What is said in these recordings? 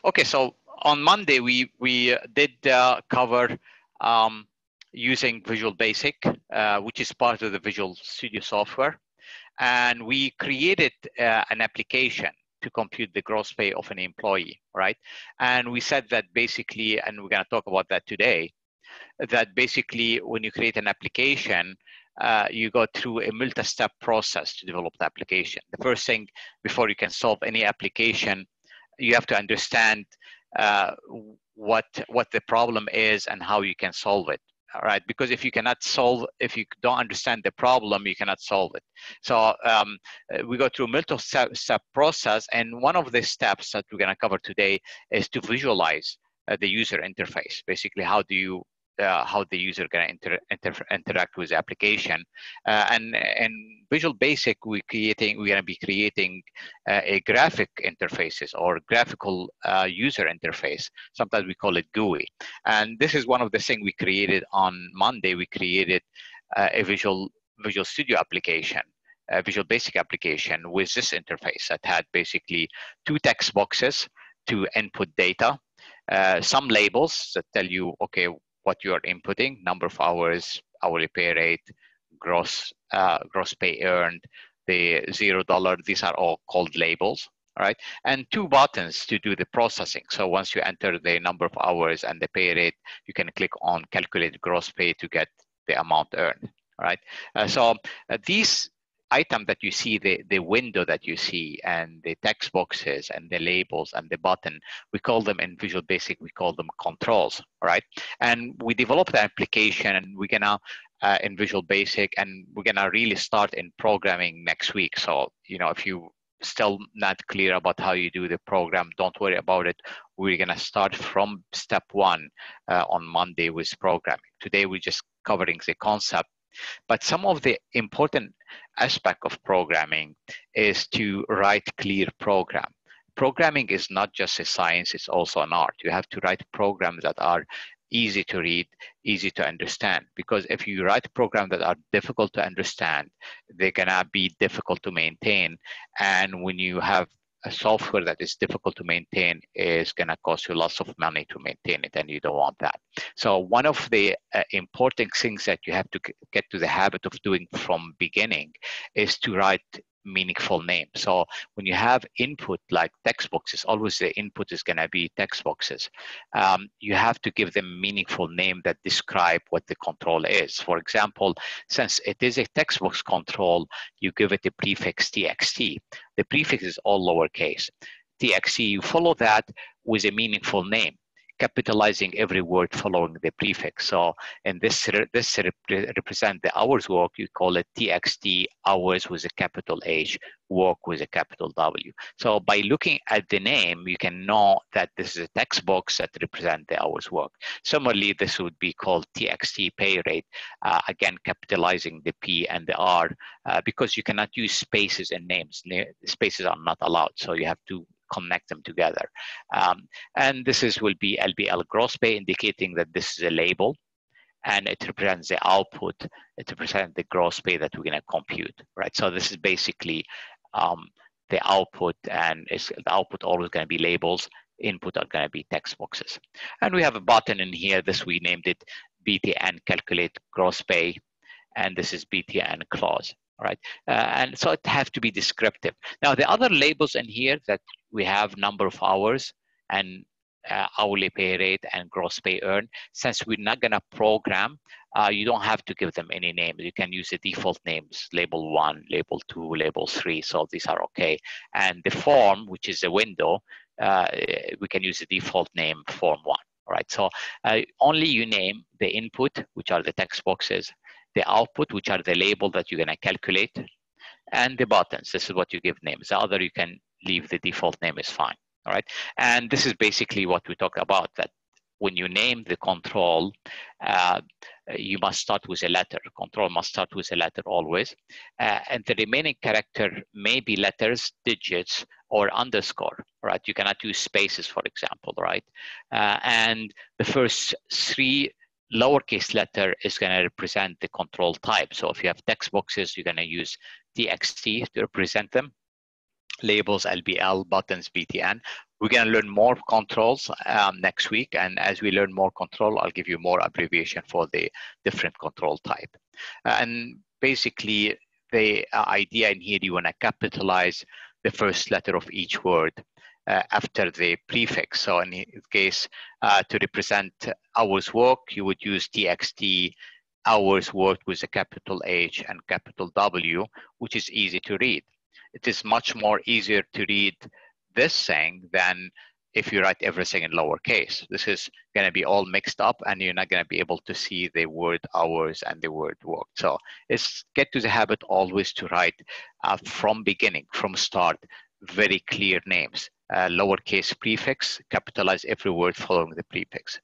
Okay, so on Monday we did cover using Visual Basic, which is part of the Visual Studio software, and we created an application to compute the gross pay of an employee, right? And we said that basically, and we're going to talk about that today, that basically when you create an application, you go through a multi-step process to develop the application. The first thing, before you can solve any application, you have to understand what the problem is and how you can solve it. All right, because if you don't understand the problem, you cannot solve it. So we go through a multi-step process, and one of the steps that we're going to cover today is to visualize the user interface. Basically, how the user going to interact with the application, and Visual Basic we're going to be creating a graphic interfaces or graphical user interface. Sometimes we call it GUI, and this is one of the things we created on Monday. We created a Visual Studio application, a Visual Basic application with this interface that had basically 2 text boxes to input data, some labels that tell you, okay, what you are inputting, number of hours, hourly pay rate, gross pay earned, the $0. These are all called labels, all right? And 2 buttons to do the processing. So once you enter the number of hours and the pay rate, you can click on calculate gross pay to get the amount earned, all right? So these item that you see, the window that you see, and the text boxes and the labels and the button, we call them in Visual Basic, we call them controls, right? And we developed the application, and we're gonna in Visual Basic, and we're gonna really start in programming next week. So, you know, if you still not clear about how you do the program, don't worry about it. We're gonna start from step 1 on Monday with programming. Today we're just covering the concept. But some of the important aspect of programming is to write clear program. Programming is not just a science, it's also an art. You have to write programs that are easy to read, easy to understand. Because if you write programs that are difficult to understand, they're gonna be difficult to maintain. And when you have a software that is difficult to maintain, is going to cost you lots of money to maintain it, and you don't want that. So one of the important things that you have to get to the habit of doing from beginning is to write meaningful names. So when you have input like text boxes, always the input is going to be text boxes. You have to give them meaningful name that describe what the control is. For example, since it is a text box control, you give it a prefix txt. The prefix is all lowercase. txt, you follow that with a meaningful name, capitalizing every word following the prefix. So in this represent the hours work, you call it txt hours with a capital H, work with a capital W. So by looking at the name, you can know that this is a text box that represent the hours work. Similarly, this would be called txt pay rate, again capitalizing the P and the R, because you cannot use spaces in names. Spaces are not allowed, so you have to connect them together. And this will be LBL gross pay, indicating that this is a label, and it represents the output. It represents the gross pay that we're going to compute, right? So this is basically the output, and the output always going to be labels. Input are going to be text boxes. And we have a button in here. This we named it BTN calculate gross pay, and this is BTN clause. All right, and so it has to be descriptive. Now, the other labels in here that we have number of hours and hourly pay rate and gross pay earned. Since we're not gonna program, you don't have to give them any names. You can use the default names, label 1, label 2, label 3, so these are okay. And the form, which is a window, we can use the default name form 1. All right, so only you name the input, which are the text boxes, the output, which are the label that you're gonna calculate, and the buttons. This is what you give names. The other you can leave the default name is fine. All right, and this is basically what we talked about, that when you name the control, you must start with a letter. Control must start with a letter always, and the remaining character may be letters, digits, or underscore. Right, you cannot use spaces, for example. Right, and the first 3 lowercase letter is going to represent the control type. So if you have text boxes, you're going to use txt to represent them. Labels, LBL, buttons, BTN. We're going to learn more controls next week. And as we learn more control, I'll give you more abbreviation for the different control type. And basically, the idea in here, you want to capitalize the first letter of each word after the prefix. So in this case, to represent hours work, you would use TXT, hours worked with a capital H and capital W, which is easy to read. It is much more easier to read this thing than if you write everything in lowercase. This is going to be all mixed up and you're not going to be able to see the word hours and the word work. So it's get to the habit always to write from beginning, from start, very clear names. Lowercase prefix, capitalize every word following the prefix.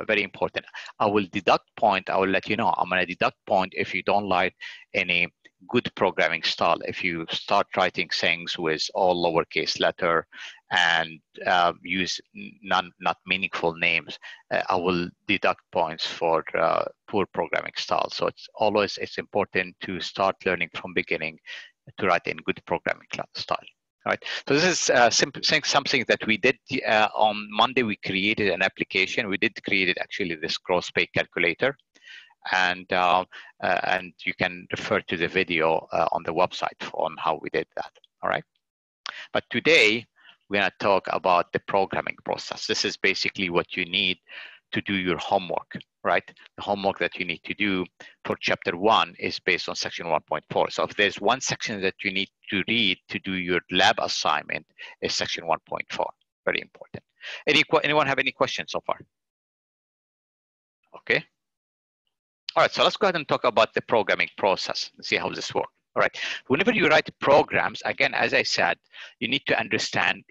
Very important. I will deduct point. I will let you know. I'm going to deduct point if you don't like any good programming style. If you start writing things with all lowercase letter and use not meaningful names, I will deduct points for poor programming style. So it's important to start learning from beginning to write in good programming style. All right. So this is something that we did on Monday. We created an application. We did create actually this gross pay calculator, and you can refer to the video on the website on how we did that. All right. But today we're going to talk about the programming process. This is basically what you need to do your homework, right? The homework that you need to do for chapter 1 is based on section 1.4. So if there's one section that you need to read to do your lab assignment, is section 1.4. Very important. Anyone have any questions so far? Okay. All right, so let's go ahead and talk about the programming process and see how this works. All right, whenever you write programs, again, as I said, you need to understand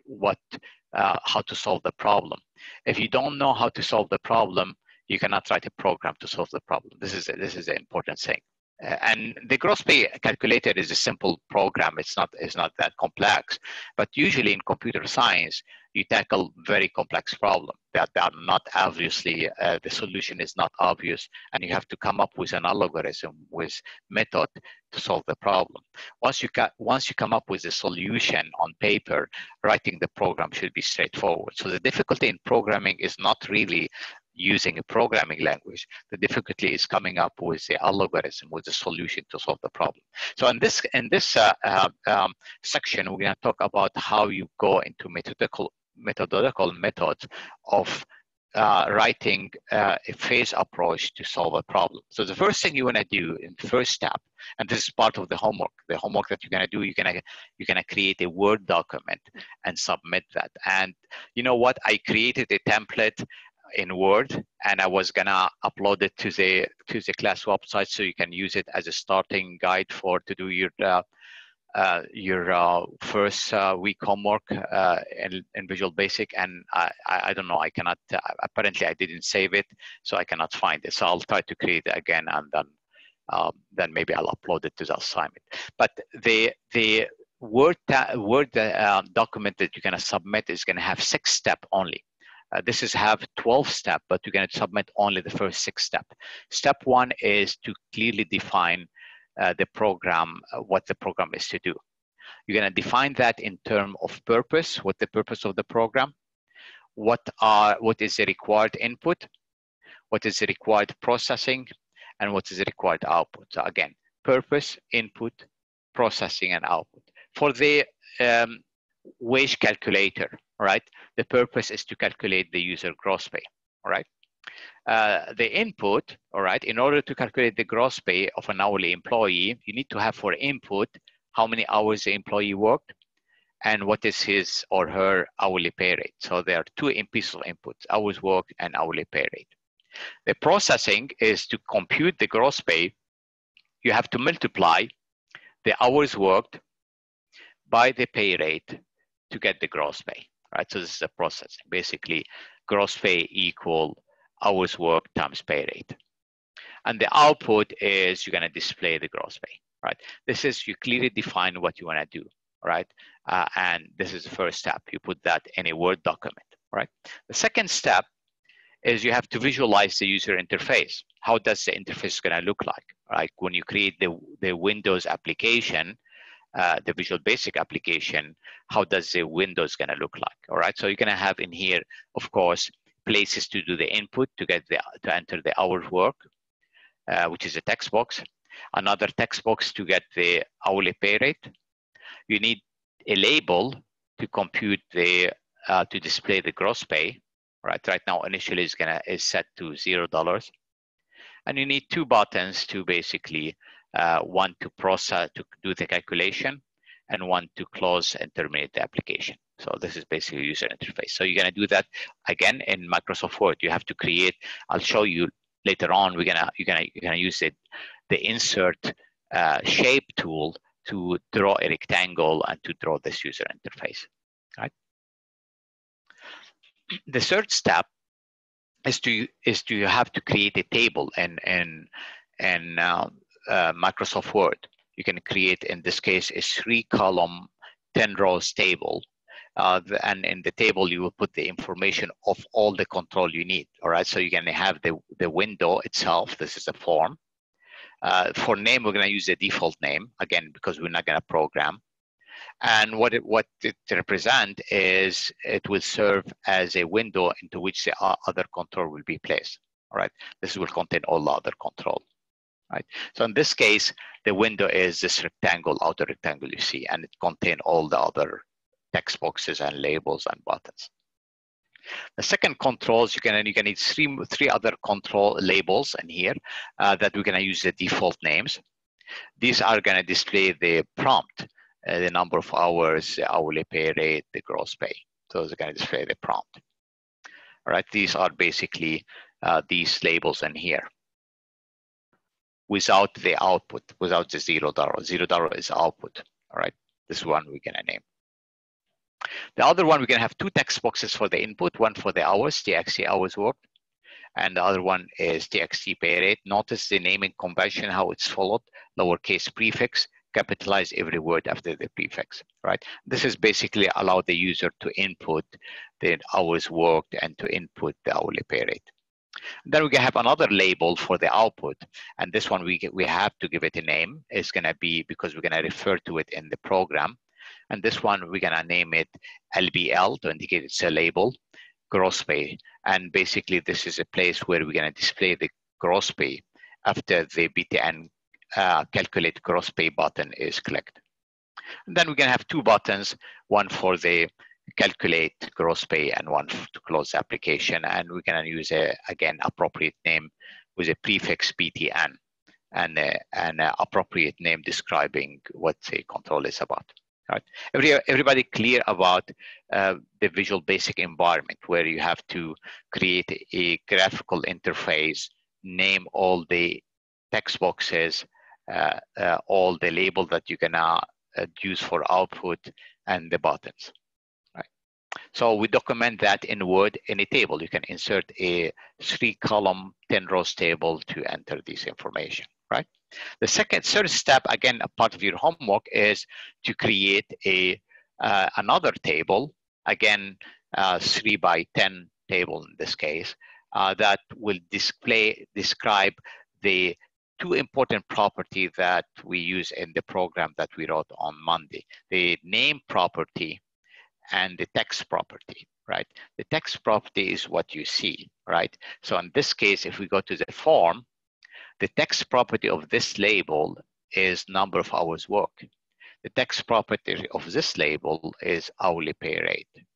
how to solve the problem. If you don't know how to solve the problem, you cannot write a program to solve the problem. This is an important thing. And the gross pay calculator is a simple program. It's not that complex. But usually in computer science, you tackle very complex problems that are not obviously, the solution is not obvious, and you have to come up with an algorithm with method to solve the problem. Once you come up with a solution on paper, writing the program should be straightforward. So the difficulty in programming is not really using a programming language. The difficulty is coming up with the algorithm, with the solution to solve the problem. So in this section, we're going to talk about how you go into methodological methods of writing a phase approach to solve a problem. So the first thing you want to do in the first step, and this is part of the homework that you're going to do, you're going to create a Word document and submit that. And you know what? I created a template in Word, and I was gonna upload it to the class website so you can use it as a starting guide to do your first week homework in Visual Basic. And I don't know, I cannot, apparently I didn't save it, so I cannot find it. So I'll try to create it again, and then maybe I'll upload it to the assignment. But the Word document that you're gonna submit is gonna have 6 steps only. This is have 12 steps, but you're going to submit only the first 6 steps. Step 1 is to clearly define the program, what the program is to do. You're going to define that in terms of purpose, what the purpose of the program, what is the required input, what is the required processing, and what is the required output. So again, purpose, input, processing, and output. For the wage calculator, right? The purpose is to calculate the user gross pay, all right? The input, all right, in order to calculate the gross pay of an hourly employee, you need to have for input how many hours the employee worked and what is his or her hourly pay rate. So there are 2 pieces of inputs, hours worked and hourly pay rate. The processing is to compute the gross pay. You have to multiply the hours worked by the pay rate to get the gross pay, right? So this is the processing. Basically, gross pay equal hours worked times pay rate. And the output is you're going to display the gross pay, right? This is, you clearly define what you want to do, right? And this is the first step. You put that in a Word document, right? The second step is you have to visualize the user interface. How does the interface going to look like, right? When you create the Windows application, the Visual Basic application, how does the window is going to look like? All right, so you're going to have in here, of course, places to do the input to enter the hours work, which is a text box. Another text box to get the hourly pay rate. You need a label to compute the to display the gross pay. Right now, initially is set to $0, and you need two buttons to basically one to process to do the calculation, and one to close and terminate the application. So this is basically user interface. So you're gonna do that again in Microsoft Word. You have to create. I'll show you later on. You're gonna use the insert shape tool to draw a rectangle and to draw this user interface. Right. The third step is to have to create a table in Microsoft Word. You can create, in this case, a 3-column 10 rows table, and in the table you will put the information of all the control you need. All right, so you're going to have the window itself. This is a form. For name, we're going to use the default name again because we're not going to program. And what it represents is it will serve as a window into which the other control will be placed. All right, this will contain all the other control. Right. So in this case, the window is this rectangle, outer rectangle you see, and it contains all the other text boxes and labels and buttons. The second controls, you can need three other control labels in here that we're going to use the default names. These are going to display the prompt, the number of hours, the hourly pay rate, the gross pay. So those are going to display the prompt. All right, these are basically these labels in here. Without the output, without the $0. $0 is output. All right, this one we're gonna name. The other one, we're gonna have two text boxes for the input, one for the hours, TXT hours worked, and the other one is TXT pay rate. Notice the naming convention, how it's followed, lowercase prefix, capitalize every word after the prefix, right? This is basically allow the user to input the hours worked and to input the hourly pay rate. Then we can have another label for the output, and this one we have to give it a name. It's going to be, because we're going to refer to it in the program, and this one we're going to name it LBL to indicate it's a label, gross pay. And basically this is a place where we're going to display the gross pay after the BTN calculate gross pay button is clicked. And then we're going to have two buttons, one for the calculate gross pay and one to close the application, and we're going to use again appropriate name with a prefix BTN and an appropriate name describing what the control is about. All right, everybody clear about the Visual Basic environment where you have to create a graphical interface, name all the text boxes, all the label that you're gonna use for output, and the buttons. So we document that in Word in a table. You can insert a 3-column 10 rows table to enter this information, right? The third step, again, a part of your homework, is to create another table, again, 3 by 10 table in this case, that will describe the two important properties that we use in the program that we wrote on Monday, the name property and the text property, right? The text property is what you see, right? So in this case, if we go to the form, the text property of this label is number of hours worked. The text property of this label is hourly pay rate.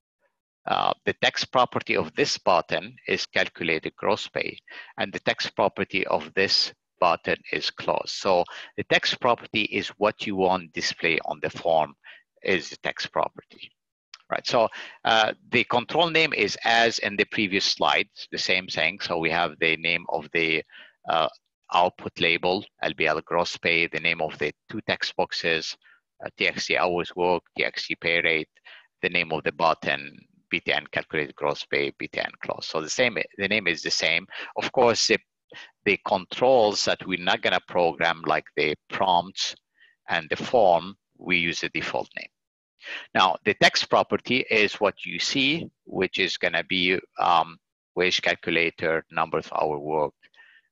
The text property of this button is calculated gross pay, and the text property of this button is close. So the text property is what you want display on the form is the text property. Right, so the control name is as in the previous slides, the same thing. So we have the name of the output label, LBL gross pay, the name of the two text boxes, TXT hours work, TXT pay rate, the name of the button, BTN calculated gross pay, BTN close. So the name is the same. Of course, the controls that we're not gonna program, like the prompts and the form, we use the default name. Now, the text property is what you see, which is going to be wage calculator, number of hours worked,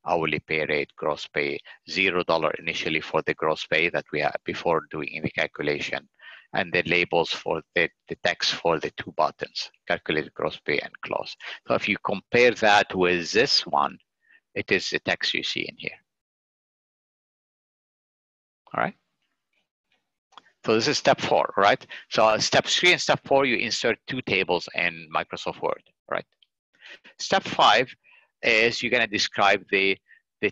hourly pay rate, gross pay, $0 initially for the gross pay that we had before doing any calculation, and the labels for the text for the two buttons, calculate gross pay and close. So if you compare that with this one, it is the text you see in here. All right. So this is step 4, right? So step 3 and step 4, you insert two tables in Microsoft Word, right? Step 5 is you're going to describe the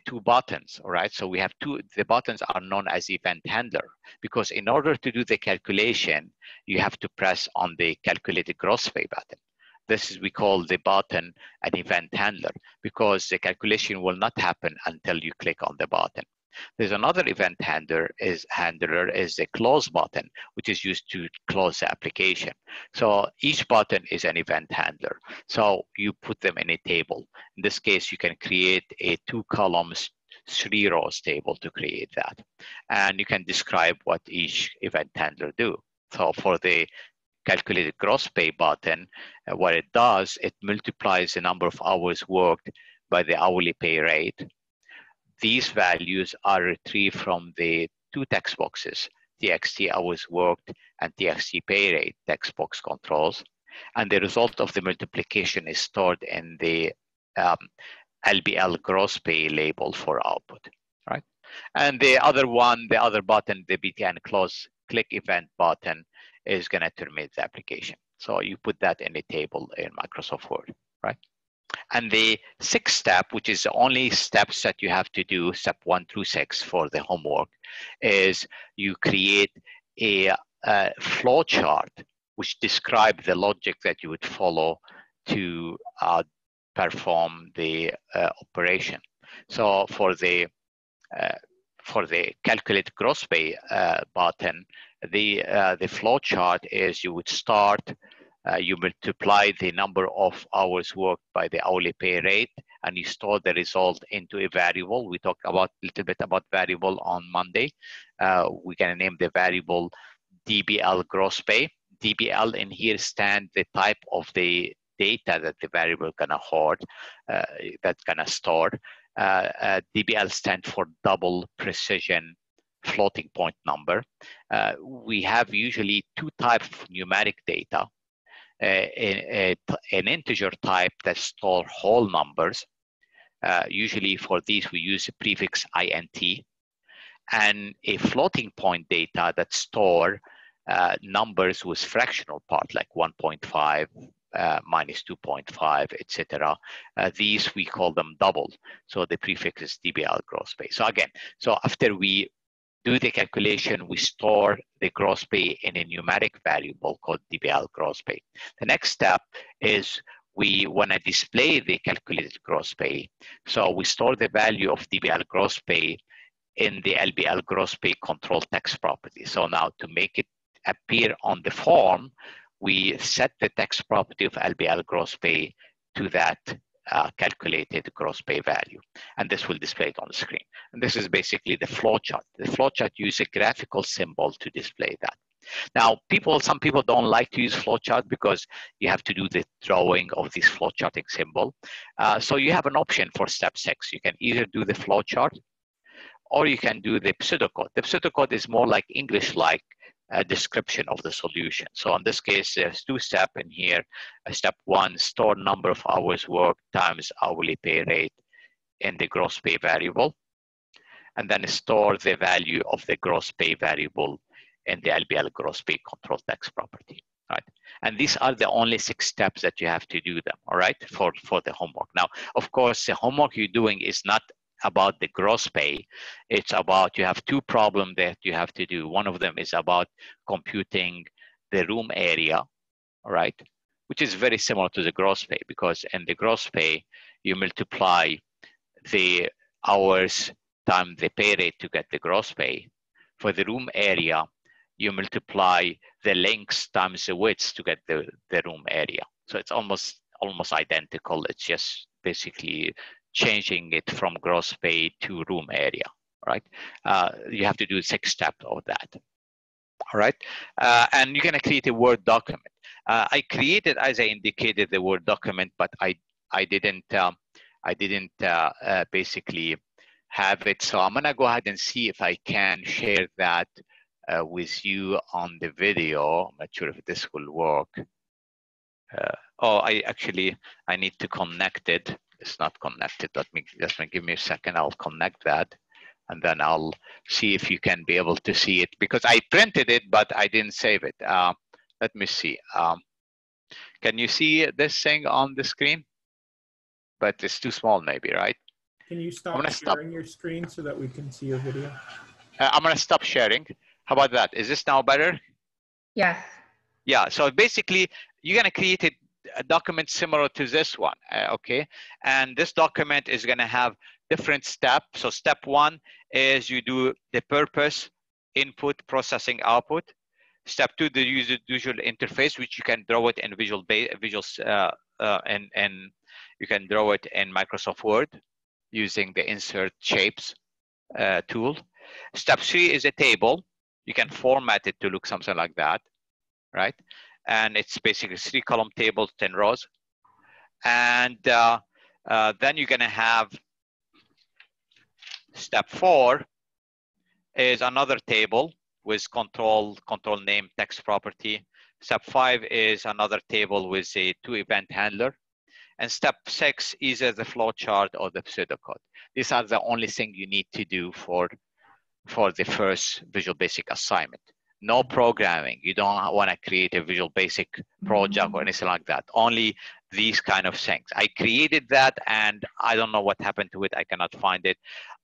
two buttons, all right? So we have the buttons are known as event handler, because in order to do the calculation, you have to press on the calculated gross pay button. This is, we call the button an event handler, because the calculation will not happen until you click on the button. There's another event handler is the close button, which is used to close the application. So each button is an event handler. So you put them in a table. In this case, you can create a 2 columns, 3 rows table to create that. And you can describe what each event handler do. So for the calculated gross pay button, what it does, it multiplies the number of hours worked by the hourly pay rate. These values are retrieved from the two text boxes, TXT hours worked and TXT pay rate text box controls. And the result of the multiplication is stored in the LBL gross pay label for output, right? And the other one, the other button, the BTN close click event button, is going to terminate the application. So you put that in a table in Microsoft Word, right? And the 6th step, which is the only steps that you have to do, step 1 through 6 for the homework, is you create a flow chart which describes the logic that you would follow to perform the operation. So for the calculate gross pay button, the flow chart is you would start. You multiply the number of hours worked by the hourly pay rate, and you store the result into a variable. We talked about a little bit about variable on Monday. We're going to name the variable DBL gross pay. DBL in here stands the type of the data that the variable gonna hold, that's gonna store. DBL stands for double precision floating point number. We have usually two types of numeric data. An integer type that store whole numbers. Usually for these we use a prefix int, and a floating point data that store numbers with fractional part like 1.5, minus 2.5, etc. These we call them double. So the prefix is DBL gross pay. So again, so after we do the calculation, we store the gross pay in a numeric variable called DBL gross pay. The next step is we want to display the calculated gross pay. So we store the value of DBL gross pay in the LBL gross pay control text property. So now to make it appear on the form, we set the text property of LBL gross pay to that calculated gross pay value. And this will display it on the screen. And this is basically the flowchart. The flowchart uses a graphical symbol to display that. Now, some people don't like to use flowchart because you have to do the drawing of this flowcharting symbol. So you have an option for step 6. You can either do the flowchart or you can do the pseudocode. The pseudocode is more like English-like description of the solution. So in this case, there's 2 steps in here. Step 1, store number of hours worked times hourly pay rate in the gross pay variable. And then store the value of the gross pay variable in the LBL gross pay control text property. Right? And these are the only 6 steps that you have to do them, all right, for the homework. Now, of course, the homework you're doing is not about the gross pay. It's about, you have 2 problems that you have to do. One of them is about computing the room area, all right, which is very similar to the gross pay, because in the gross pay, you multiply the hours times the pay rate to get the gross pay. For the room area, you multiply the lengths times the widths to get the room area. So it's almost identical. It's just basically changing it from gross pay to room area, right? You have to do 6 steps of that, all right? And you're gonna create a Word document. I created, as I indicated, the Word document, but I didn't I didn't basically have it. So I'm gonna go ahead and see if I can share that with you on the video. I'm not sure if this will work. Oh, I need to connect it. It's not connected. Let me give me a second. I'll connect that, and then I'll see if you can be able to see it, because I printed it, but I didn't save it. Let me see. Can you see this thing on the screen? But it's too small, maybe, right? Can you stop sharing your screen so that we can see your video? I'm gonna stop sharing. How about that? Is this now better? Yes. Yeah, so basically you're gonna create a document similar to this one, okay? And this document is gonna have different steps. So step one is you do the purpose, input, processing, output. Step two, the user interface, which you can draw it in and you can draw it in Microsoft Word using the insert shapes tool. Step three is a table. You can format it to look something like that, right? And it's basically 3-column table, 10 rows. And then you're gonna have step 4 is another table with control name, text property. Step 5 is another table with a 2-event handler. And step 6 is either the flow chart or the pseudocode. These are the only thing you need to do for the first Visual Basic assignment. No programming. You don't want to create a Visual Basic project or anything like that. Only these kind of things. I created that and I don't know what happened to it. I cannot find it.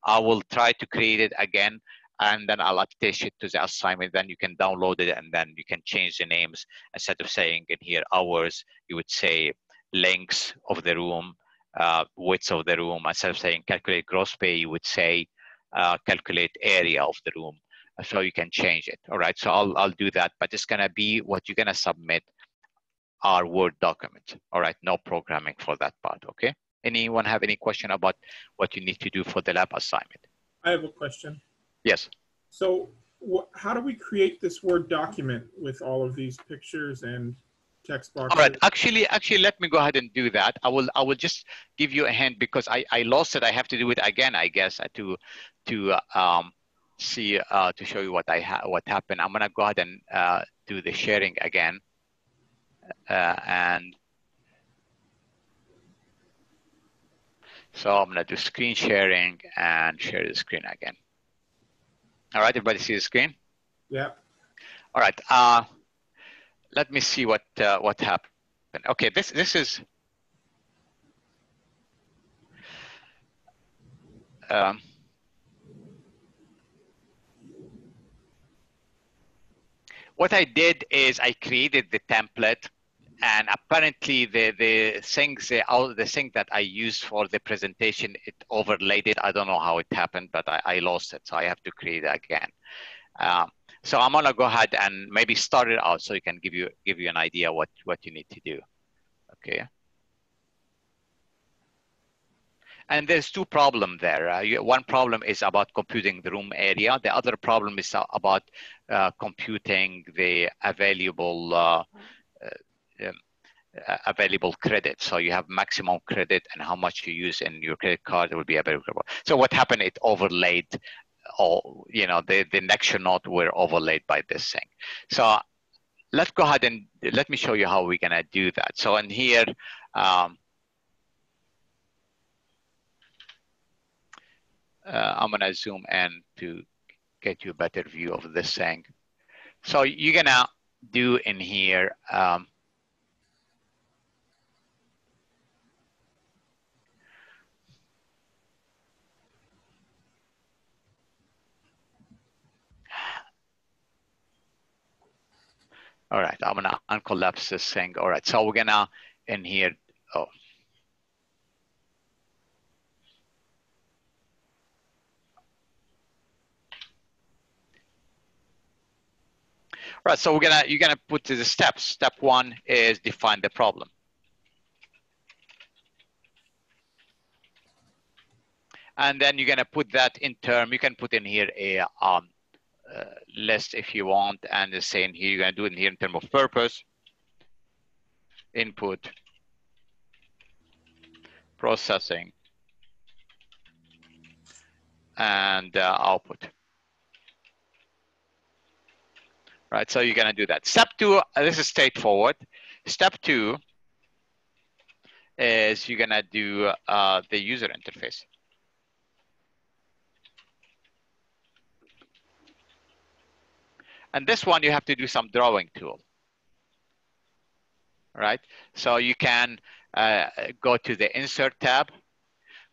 I will try to create it again, and then I'll attach it to the assignment. Then you can download it, and then you can change the names. Instead of saying in here hours, you would say length of the room, width of the room. Instead of saying calculate gross pay, you would say calculate area of the room. So you can change it. All right, so I'll do that, but it's gonna be what you're gonna submit our Word document. All right, no programming for that part, okay? Anyone have any question about what you need to do for the lab assignment? I have a question. Yes. So how do we create this Word document with all of these pictures and text boxes? All right, actually, let me go ahead and do that. I will just give you a hint because I lost it. I have to do it again, I guess, to see to show you what happened. I'm gonna go ahead and do the sharing again, and so I'm gonna do screen sharing and share the screen again. All right, everybody see the screen? Yeah. All right. Let me see what happened. Okay, this is what I did is I created the template, and apparently the thing that I used for the presentation, it overlaid it. I don't know how it happened, but I lost it, so I have to create it again. So I'm gonna go ahead and maybe start it out so it can give you an idea what you need to do. Okay. And there's two problems there. One problem is about computing the room area. The other problem is about computing the available credit. So you have maximum credit and how much you use in your credit card will be available. So what happened? It overlaid. All the lecture note were overlaid by this thing. So let's go ahead and let me show you how we're gonna do that. So in here. I'm gonna zoom in to get you a better view of this thing. So you're gonna do in here, all right, I'm gonna uncollapse this thing. All right, so we're gonna in here, oh. Right, so you're gonna put the steps. Step 1 is define the problem. And then you're gonna put that in term. You can put in here a list if you want, and the same here. You're gonna do it in here in terms of purpose, input, processing, and output. Right, so you're gonna do that. Step 2, this is straightforward. Step 2 is you're gonna do the user interface. And this one, you have to do some drawing tool. Right, so you can go to the Insert tab.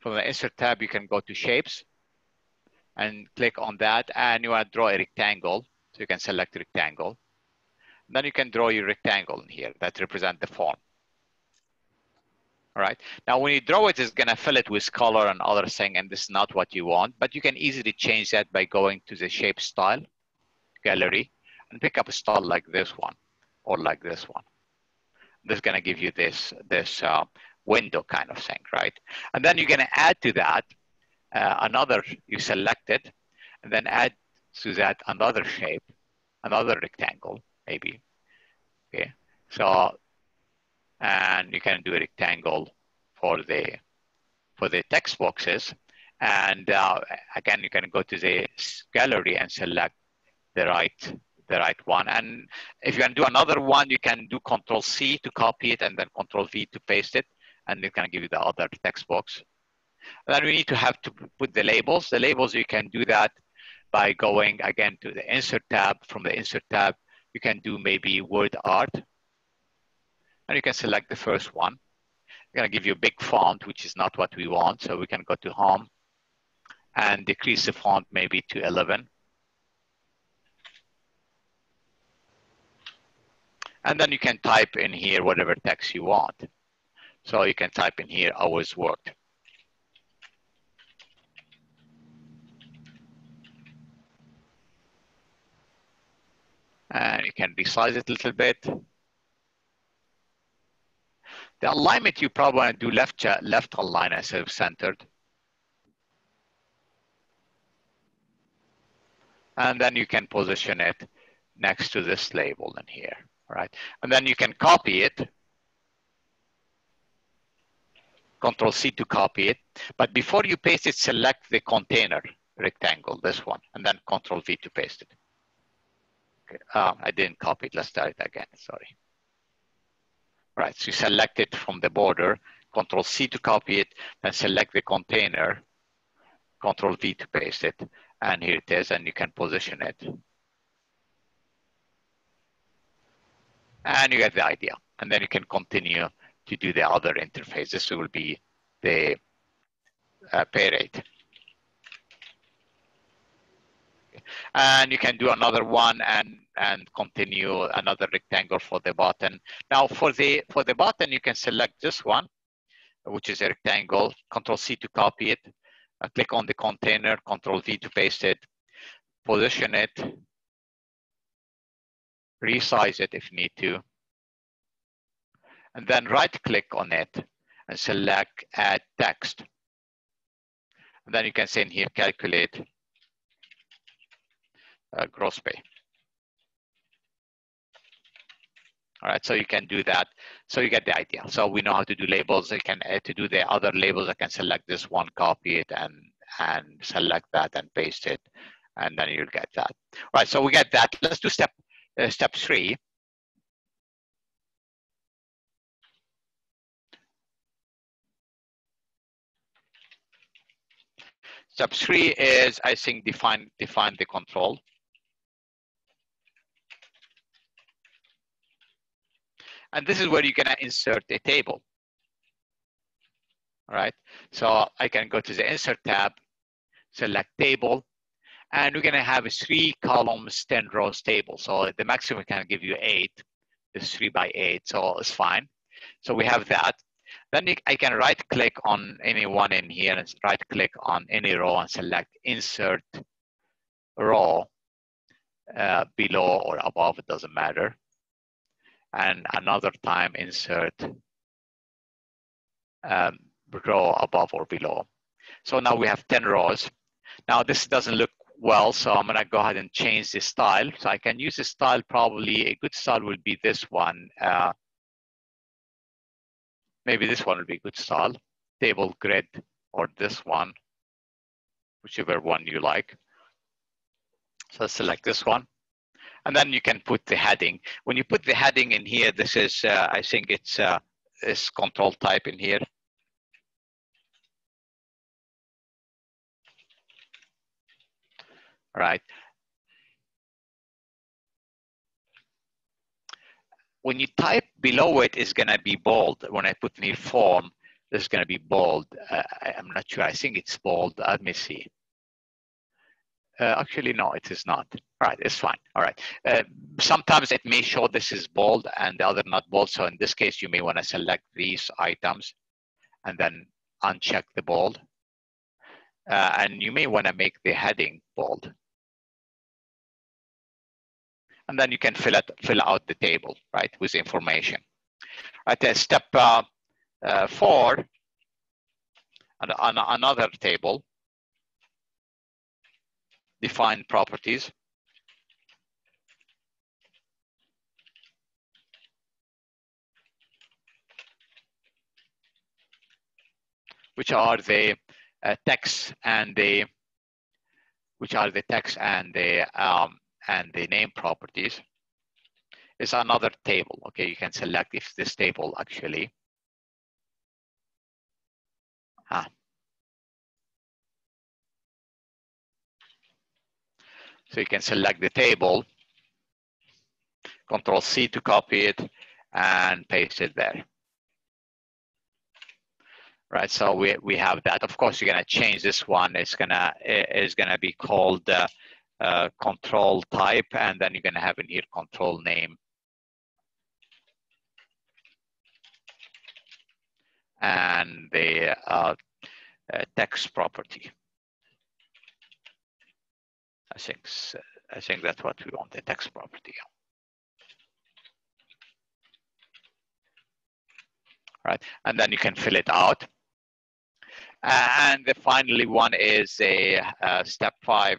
From the Insert tab, you can go to Shapes and click on that, and you want to draw a rectangle. So you can select rectangle. Then you can draw your rectangle in here that represent the form. All right. Now, when you draw it, it's going to fill it with color and other thing, and this is not what you want. But you can easily change that by going to the Shape Style gallery and pick up a style like this one or like this one. This is going to give you this window kind of thing, right? And then you're going to add to that another. You select it, and then add to that another shape, another rectangle, maybe. Okay. So, and you can do a rectangle for the text boxes, and again, you can go to the gallery and select the right one. And if you can do another one, you can do Control-C to copy it, and then Control-V to paste it, and it can give you the other text box. And then we need to have to put the labels. The labels, you can do that by going again to the Insert tab. From the Insert tab, you can do maybe Word Art, and you can select the first one. It's going to give you a big font, which is not what we want. So we can go to Home and decrease the font maybe to 11. And then you can type in here whatever text you want. So you can type in here, hours worked. And you can resize it a little bit. The alignment, you probably want to do left align instead of centered. And then you can position it next to this label in here, right? And then you can copy it. Control-C to copy it. But before you paste it, select the container rectangle, this one, and then Control-V to paste it. Okay. I didn't copy it. Let's start it again. Sorry. Right, so you select it from the border, Control-C to copy it, then select the container, Control-V to paste it, and here it is, and you can position it. And you get the idea. And then you can continue to do the other interface. This will be the pay rate. And you can do another one and continue another rectangle for the button. Now for the button, you can select this one, which is a rectangle, Control-C to copy it, click on the container, Control-V to paste it, position it, resize it if need to, and then right-click on it and select Add Text. And then you can say in here, calculate gross pay. All right, so you can do that. So you get the idea. So we know how to do labels. I can to do the other labels. I can select this one, copy it, and select that and paste it, and then you'll get that. All right, so we get that. Let's do step 3. Step 3 is, I think, define the control. And this is where you're gonna insert a table. All right, so I can go to the Insert tab, select Table, and we're gonna have a 3 columns, 10 rows table. So the maximum can give you 8, it's 3 by 8, so it's fine. So we have that. Then I can right-click on any one in here and right-click on any row and select Insert Row below or above, it doesn't matter. And another time insert row above or below. So now we have 10 rows. Now this doesn't look well, so I'm gonna go ahead and change the style. So I can use the style, probably a good style will be this one. Maybe this one will be a good style, table grid, or this one. whichever one you like. So select this one. And then you can put the heading. When you put the heading in here, this is, I think it's this control type in here. Right. When you type below it, it's going to be bold. When I put new form, this is going to be bold. I'm not sure. I think it's bold. Let me see. Actually, no, it is not. All right, it's fine. All right. Sometimes it may show this is bold and the other not bold. So in this case, you may want to select these items and then uncheck the bold. And you may want to make the heading bold. And then you can fill out the table, right, with information. Right, step 4, on another table, define properties. Which are the text and the name properties. Is another table. Okay, you can select if this table actually. So you can select the table, Control C to copy it, and paste it there. Right, so we have that. Of course, you're gonna change this one. It's gonna be called control type, and then you're gonna have in here control name. And the text property. I think that's what we want, the text property. Right, and then you can fill it out. And the finally one is a step 5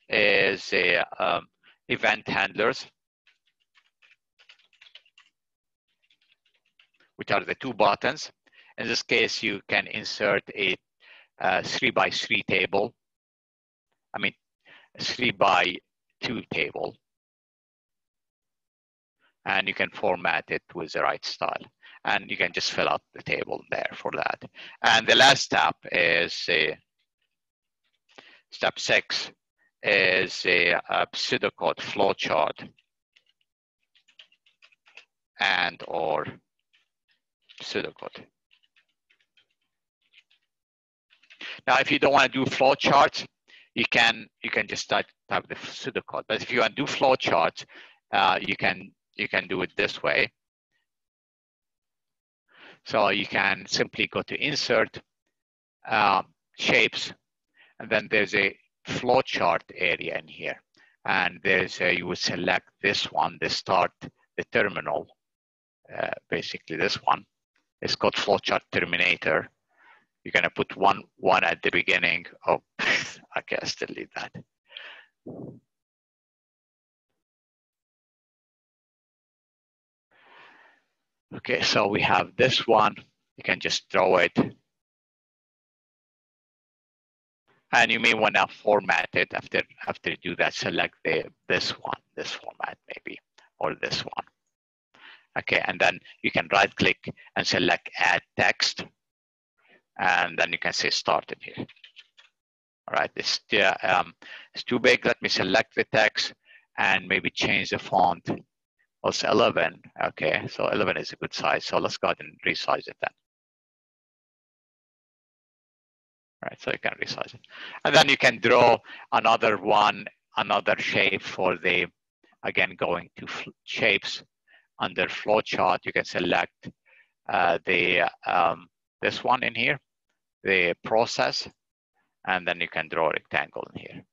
is a event handlers, which are the 2 buttons. In this case, you can insert a 3x3 table. I mean, a 3x2 table. And you can format it with the right style. And you can just fill out the table there for that. And the last step is step 6 is a pseudocode flowchart and or pseudocode. Now, if you don't want to do flowcharts, you can just type the pseudocode. But if you want to do flowcharts, you can do it this way. So you can simply go to Insert, Shapes, and then there's a flowchart area in here. And there's you would select this one, the start, the terminal, basically this one. It's called flowchart terminator. You're gonna put one at the beginning. Oh, I guess delete that. Okay, so we have this one. You can just draw it. And you may want to format it after you do that. Select this format maybe, or this one. Okay, and then you can right click and select add text. And then you can say start in here. All right, it's too big. Let me select the text and maybe change the font. It's 11. Okay, so 11 is a good size. So let's go ahead and resize it then. All right, so you can resize it. And then you can draw another one, another shape for the, again, going to shapes under flowchart. You can select this one in here, the process, and then you can draw a rectangle in here.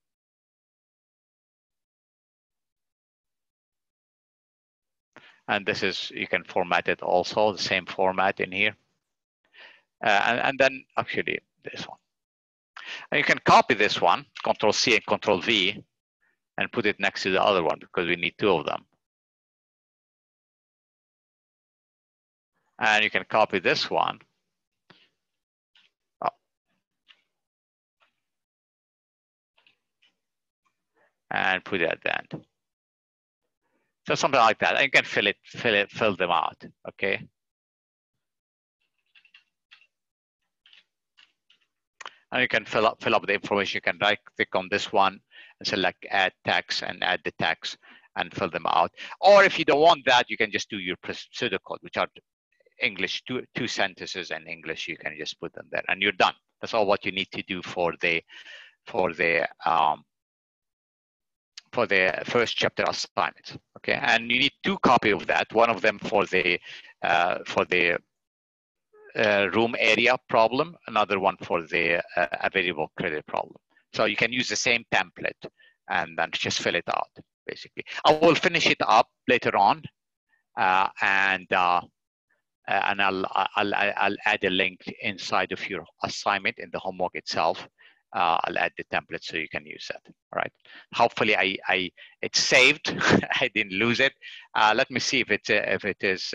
And this is, you can format it also, the same format in here. And then actually this one. And you can copy this one, Control C and Control V, and put it next to the other one because we need 2 of them. And you can copy this one. Oh, and put it at the end. So something like that. And you can fill them out, okay? And you can fill up the information. You can right click on this one and select add text and add the text and fill them out. Or if you don't want that, you can just do your pseudocode, which are English, two sentences in English. You can just put them there and you're done. That's all what you need to do for the first chapter assignment. Okay, and you need 2 copies of that. One of them for the room area problem, another one for the available credit problem. So you can use the same template and then just fill it out, basically. I will finish it up later on, and I'll add a link inside of your assignment in the homework itself. I'll add the template so you can use that. All right. Hopefully, it's saved. I didn't lose it. Let me see if it is.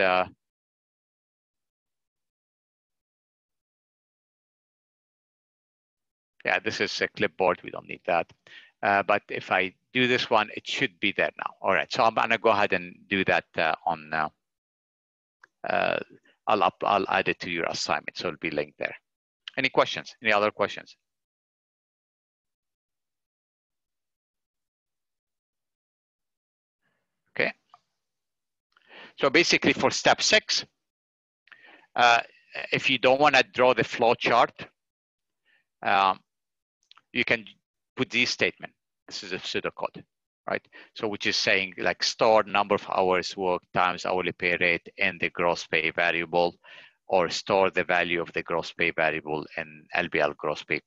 Yeah, this is a clipboard. We don't need that. But if I do this one, it should be there now. All right. So I'm gonna go ahead and do that on. I'll add it to your assignment, so it'll be linked there. Any questions? Any other questions? Okay. So basically, for step 6, if you don't want to draw the flow chart, you can put this statement. This is a pseudocode, right? So which is saying like store number of hours worked times hourly pay rate in the gross pay variable, or store the value of the gross pay variable in LBL gross pay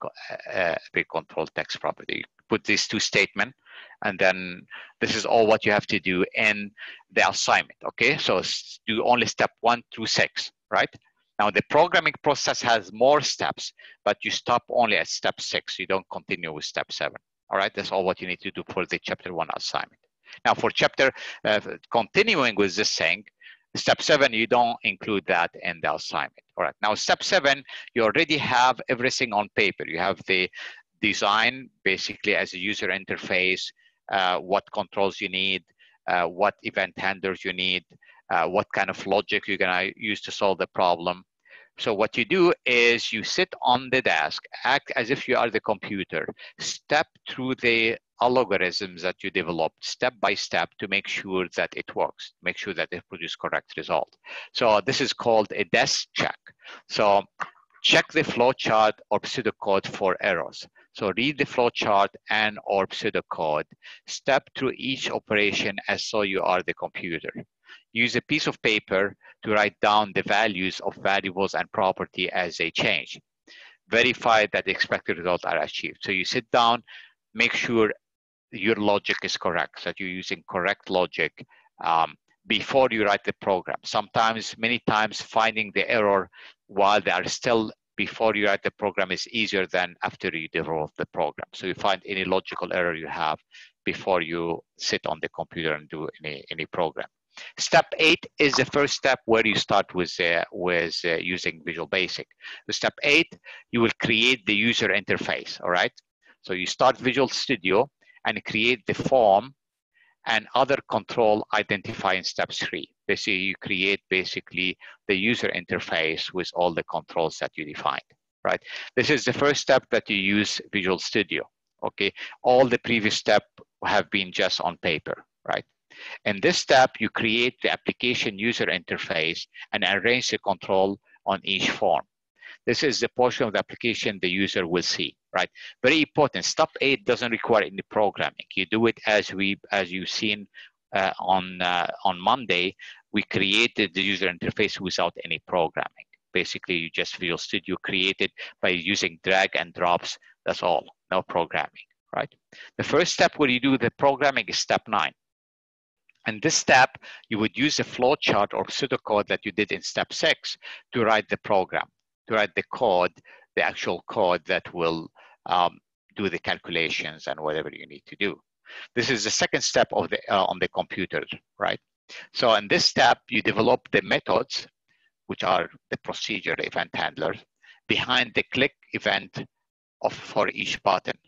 control text property. You put these 2 statements, and then this is all what you have to do in the assignment, okay? So do only step 1 through 6, right? Now the programming process has more steps, but you stop only at step 6. You don't continue with step 7. All right, that's all what you need to do for the chapter 1 assignment. Now for chapter, continuing with this thing, step 7, you don't include that in the assignment. All right, now step 7, you already have everything on paper. You have the design basically as a user interface, what controls you need, what event handlers you need, what kind of logic you're gonna use to solve the problem. So what you do is you sit on the desk, act as if you are the computer, step through the algorithms that you developed step by step to make sure that it works, make sure that it produces correct result. So this is called a desk check. So check the flowchart or pseudocode for errors. So read the flowchart and or pseudocode, step through each operation as though you are the computer. Use a piece of paper to write down the values of variables and property as they change. Verify that the expected results are achieved. So you sit down, make sure your logic is correct, that you're using correct logic before you write the program. Sometimes, many times, finding the error while they are still before you write the program is easier than after you develop the program. So you find any logical error you have before you sit on the computer and do any program. Step 8 is the first step where you start with using Visual Basic. The step 8, you will create the user interface, all right? So you start Visual Studio and create the form and other control identify in step 3. Basically, you create basically the user interface with all the controls that you defined, right? This is the first step that you use Visual Studio, okay? All the previous steps have been just on paper, right? In this step, you create the application user interface and arrange the control on each form. This is the portion of the application the user will see, right? Very important. Step 8 doesn't require any programming. You do it as you've seen on Monday. We created the user interface without any programming. Basically, you just Visual Studio created by using drag and drops. That's all. No programming, right? The first step where you do the programming is step 9. And this step, you would use the flowchart or pseudocode that you did in step 6 to write the program, to write the code, the actual code that will do the calculations and whatever you need to do. This is the second step of the on the computer, right? So in this step, you develop the methods, which are the procedure event handlers, behind the click event for each button.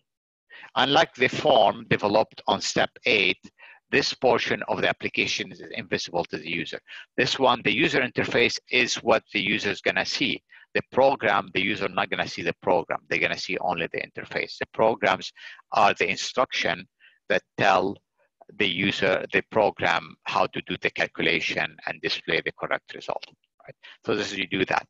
Unlike the form developed on step 8, this portion of the application is invisible to the user. This one, the user interface, is what the user is going to see. The program, the user not going to see the program. They're going to see only the interface. The programs are the instruction that tell the user, the program, how to do the calculation and display the correct result. Right? So this is you do that.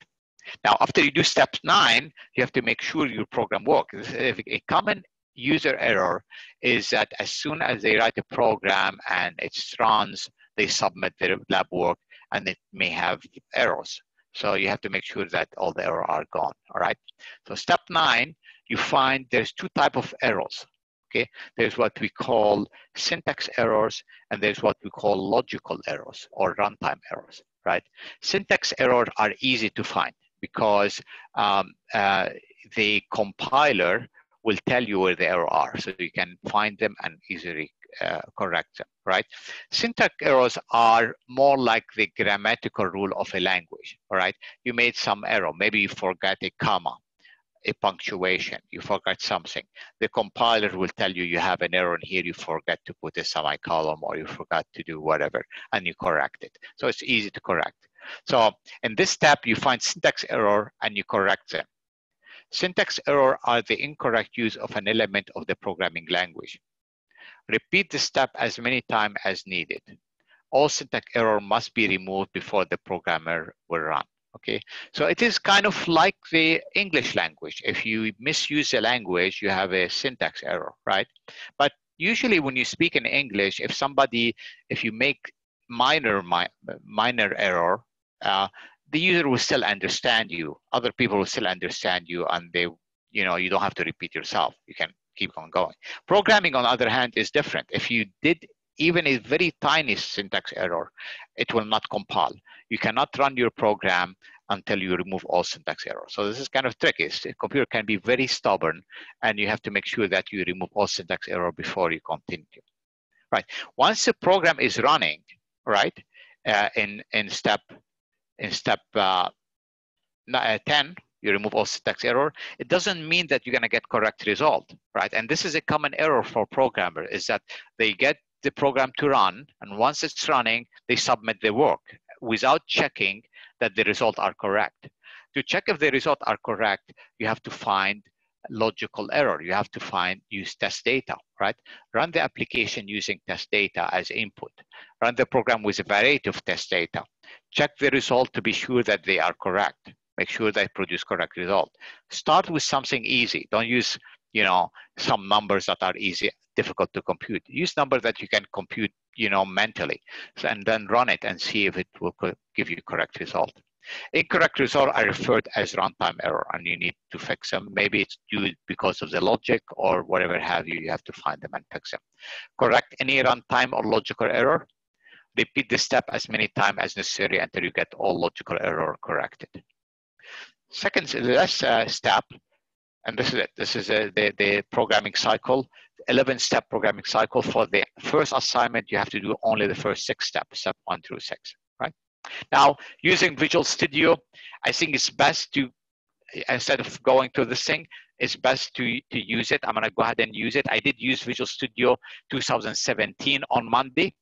Now, after you do step 9, you have to make sure your program works. A common user error is that as soon as they write a program and it runs, they submit their lab work and it may have errors. So you have to make sure that all the errors are gone, all right? So step 9, you find there's 2 types of errors, okay? There's what we call syntax errors and there's what we call logical errors or runtime errors, right? Syntax errors are easy to find because the compiler will tell you where the errors are, so you can find them and easily correct them, right? Syntax errors are more like the grammatical rule of a language, all right? You made some error, maybe you forgot a comma, a punctuation, you forgot something. The compiler will tell you have an error in here, you forgot to put a semicolon or you forgot to do whatever, and you correct it. So it's easy to correct. So in this step, you find syntax error and you correct them. Syntax error are the incorrect use of an element of the programming language. Repeat the step as many times as needed. All syntax error must be removed before the programmer will run. Okay, so it is kind of like the English language. If you misuse the language, you have a syntax error, right? But usually when you speak in English, if you make minor error, the user will still understand you. Other people will still understand you, and you don't have to repeat yourself. You can keep on going. Programming, on the other hand, is different. If you did even a very tiny syntax error, it will not compile. You cannot run your program until you remove all syntax errors. So this is kind of tricky. The computer can be very stubborn, and you have to make sure that you remove all syntax error before you continue. Right. Once the program is running, right, in step 10, you remove all syntax error. It doesn't mean that you're going to get correct result, right? And this is a common error for programmers, is that they get the program to run, and once it's running, they submit the work without checking that the results are correct. To check if the results are correct, you have to find logical error. You have to use test data, right? Run the application using test data as input. Run the program with a variety of test data. Check the result to be sure that they are correct. Make sure they produce correct result. Start with something easy. Don't use, some numbers that are easy, difficult to compute. Use numbers that you can compute, mentally, and then run it and see if it will give you correct result. Incorrect result are referred as runtime error, and you need to fix them. Maybe it's due because of the logic or whatever have you. You have to find them and fix them. Correct any runtime or logical error. Repeat the step as many times as necessary until you get all logical error corrected. Second, the last step, and this is it. This is the programming cycle, 11-step programming cycle. For the first assignment, you have to do only the first 6 steps, step 1 through 6, right? Now, using Visual Studio, I think it's best to, instead of going to this thing, it's best to use it. I'm going to go ahead and use it. I did use Visual Studio 2017 on Monday.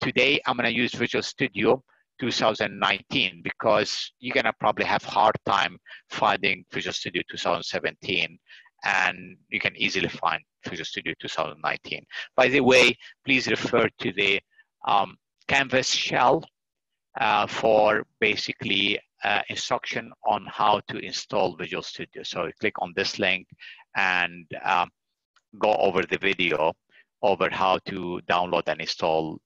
Today, I'm going to use Visual Studio 2019 because you're going to probably have a hard time finding Visual Studio 2017, and you can easily find Visual Studio 2019. By the way, please refer to the Canvas shell for basically instruction on how to install Visual Studio. So click on this link and go over the video over how to download and install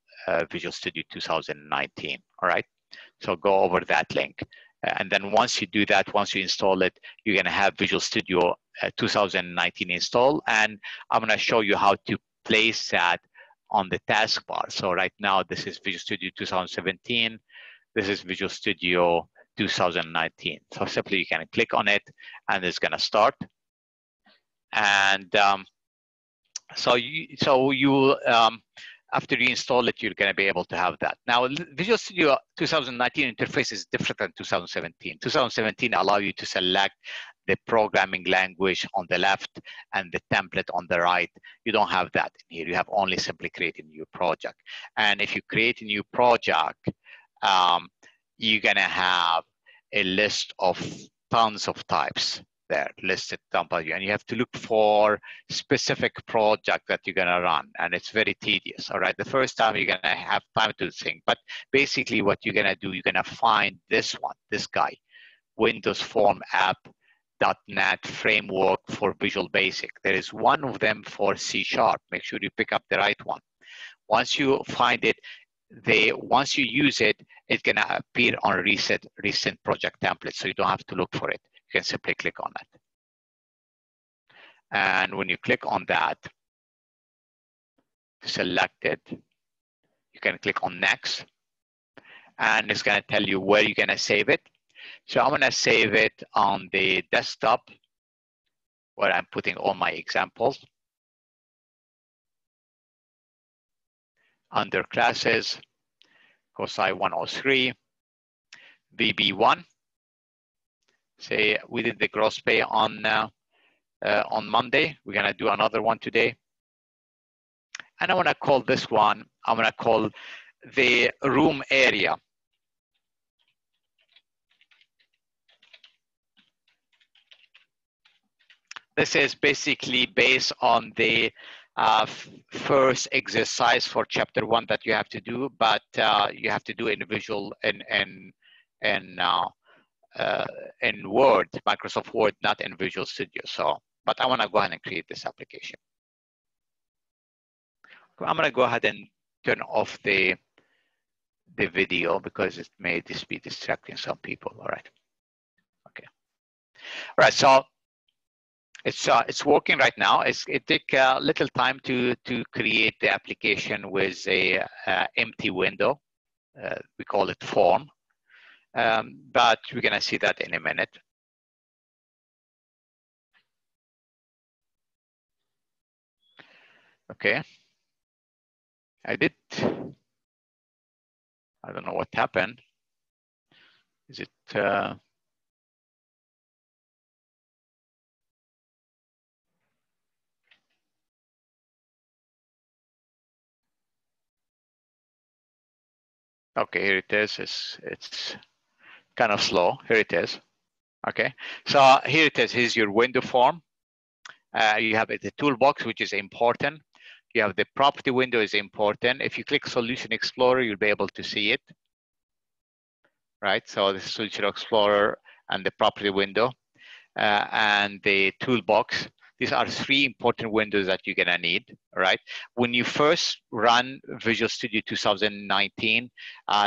Visual Studio 2019, all right? So go over that link. And then once you do that, once you install it, you're gonna have Visual Studio 2019 installed. And I'm gonna show you how to place that on the taskbar. So right now, this is Visual Studio 2017. This is Visual Studio 2019. So simply you can click on it and it's gonna start. And After you install it, you're going to be able to have that. Now, Visual Studio 2019 interface is different than 2017. 2017 allow you to select the programming language on the left and the template on the right. You don't have that in here. You have only simply create a new project. And if you create a new project, you're going to have a list of tons of types there listed down by you, and you have to look for specific project that you're going to run, and it's very tedious. All right, the first time you're going to have time to think, but basically what you're going to do, you're going to find this one, this guy, Windows Form App .NET framework for Visual Basic. There is one of them for C#. Make sure you pick up the right one. Once you find it, once you use it, it's going to appear on recent project templates, so you don't have to look for it. You can simply click on it. And when you click on that, select it, you can click on Next, and it's going to tell you where you're going to save it. So I'm going to save it on the desktop, where I'm putting all my examples. Under Classes, COSCI 103, VB1. Say we did the gross pay on Monday. We're going to do another one today. And I want to call this one, I'm going to call the room area. This is basically based on the first exercise for chapter 1 that you have to do, but you have to do individual in Word, Microsoft Word, not in Visual Studio. So, but I want to go ahead and create this application. I'm going to go ahead and turn off the video because it may be distracting some people. All right. Okay. All right. So it's working right now. It took a little time to create the application with a empty window. We call it form. But we're going to see that in a minute. Okay. I don't know what happened. Is it, okay, here it is. It's kind of slow. Here it is. Okay, so here it is. Here's your window form. You have the toolbox, which is important. You have the property window is important. If you click Solution Explorer, you'll be able to see it. Right, so the Solution Explorer and the property window and the toolbox. These are 3 important windows that you're gonna need, right? When you first run Visual Studio 2019,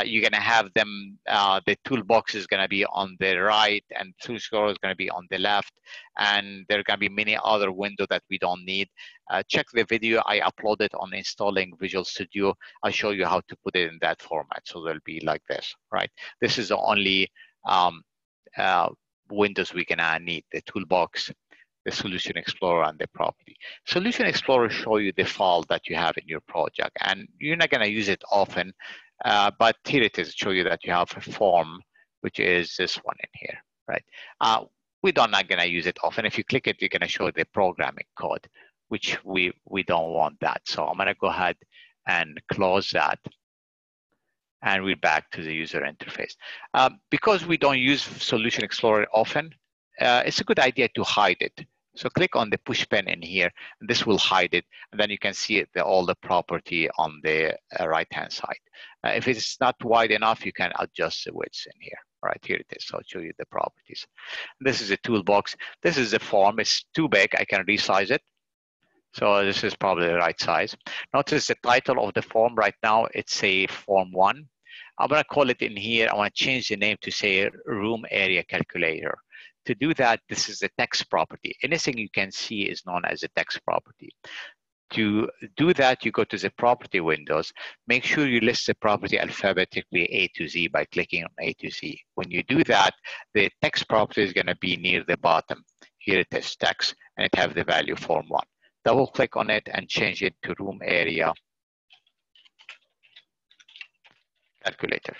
you're gonna have them, the toolbox is gonna be on the right and Solution Explorer is gonna be on the left, and there are gonna be many other windows that we don't need. Check the video I uploaded on installing Visual Studio. I'll show you how to put it in that format. So they'll be like this, right? This is the only windows we're gonna need, the toolbox, the Solution Explorer, and the property. Solution Explorer show you the file that you have in your project, and you're not gonna use it often, but here it is, show you that you have a form, which is this one in here, right? We're not gonna use it often. If you click it, you're gonna show the programming code, which we don't want that. So I'm gonna go ahead and close that. And we're back to the user interface. Because we don't use Solution Explorer often, it's a good idea to hide it. So click on the push pen in here, and this will hide it, and then you can see it, all the property on the right-hand side. If it's not wide enough, you can adjust the width in here. All right, here it is. So I'll show you the properties. This is a toolbox. This is the form. It's too big. I can resize it. So this is probably the right size. Notice the title of the form right now, it's a Form 1. I'm gonna call it in here, I wanna change the name to say Room Area Calculator. To do that, this is the text property. Anything you can see is known as a text property. To do that, you go to the property windows. Make sure you list the property alphabetically A to Z by clicking on A to Z. When you do that, the text property is gonna be near the bottom. Here it is, text, and it have the value Form 1. Double click on it and change it to Room Area calculator.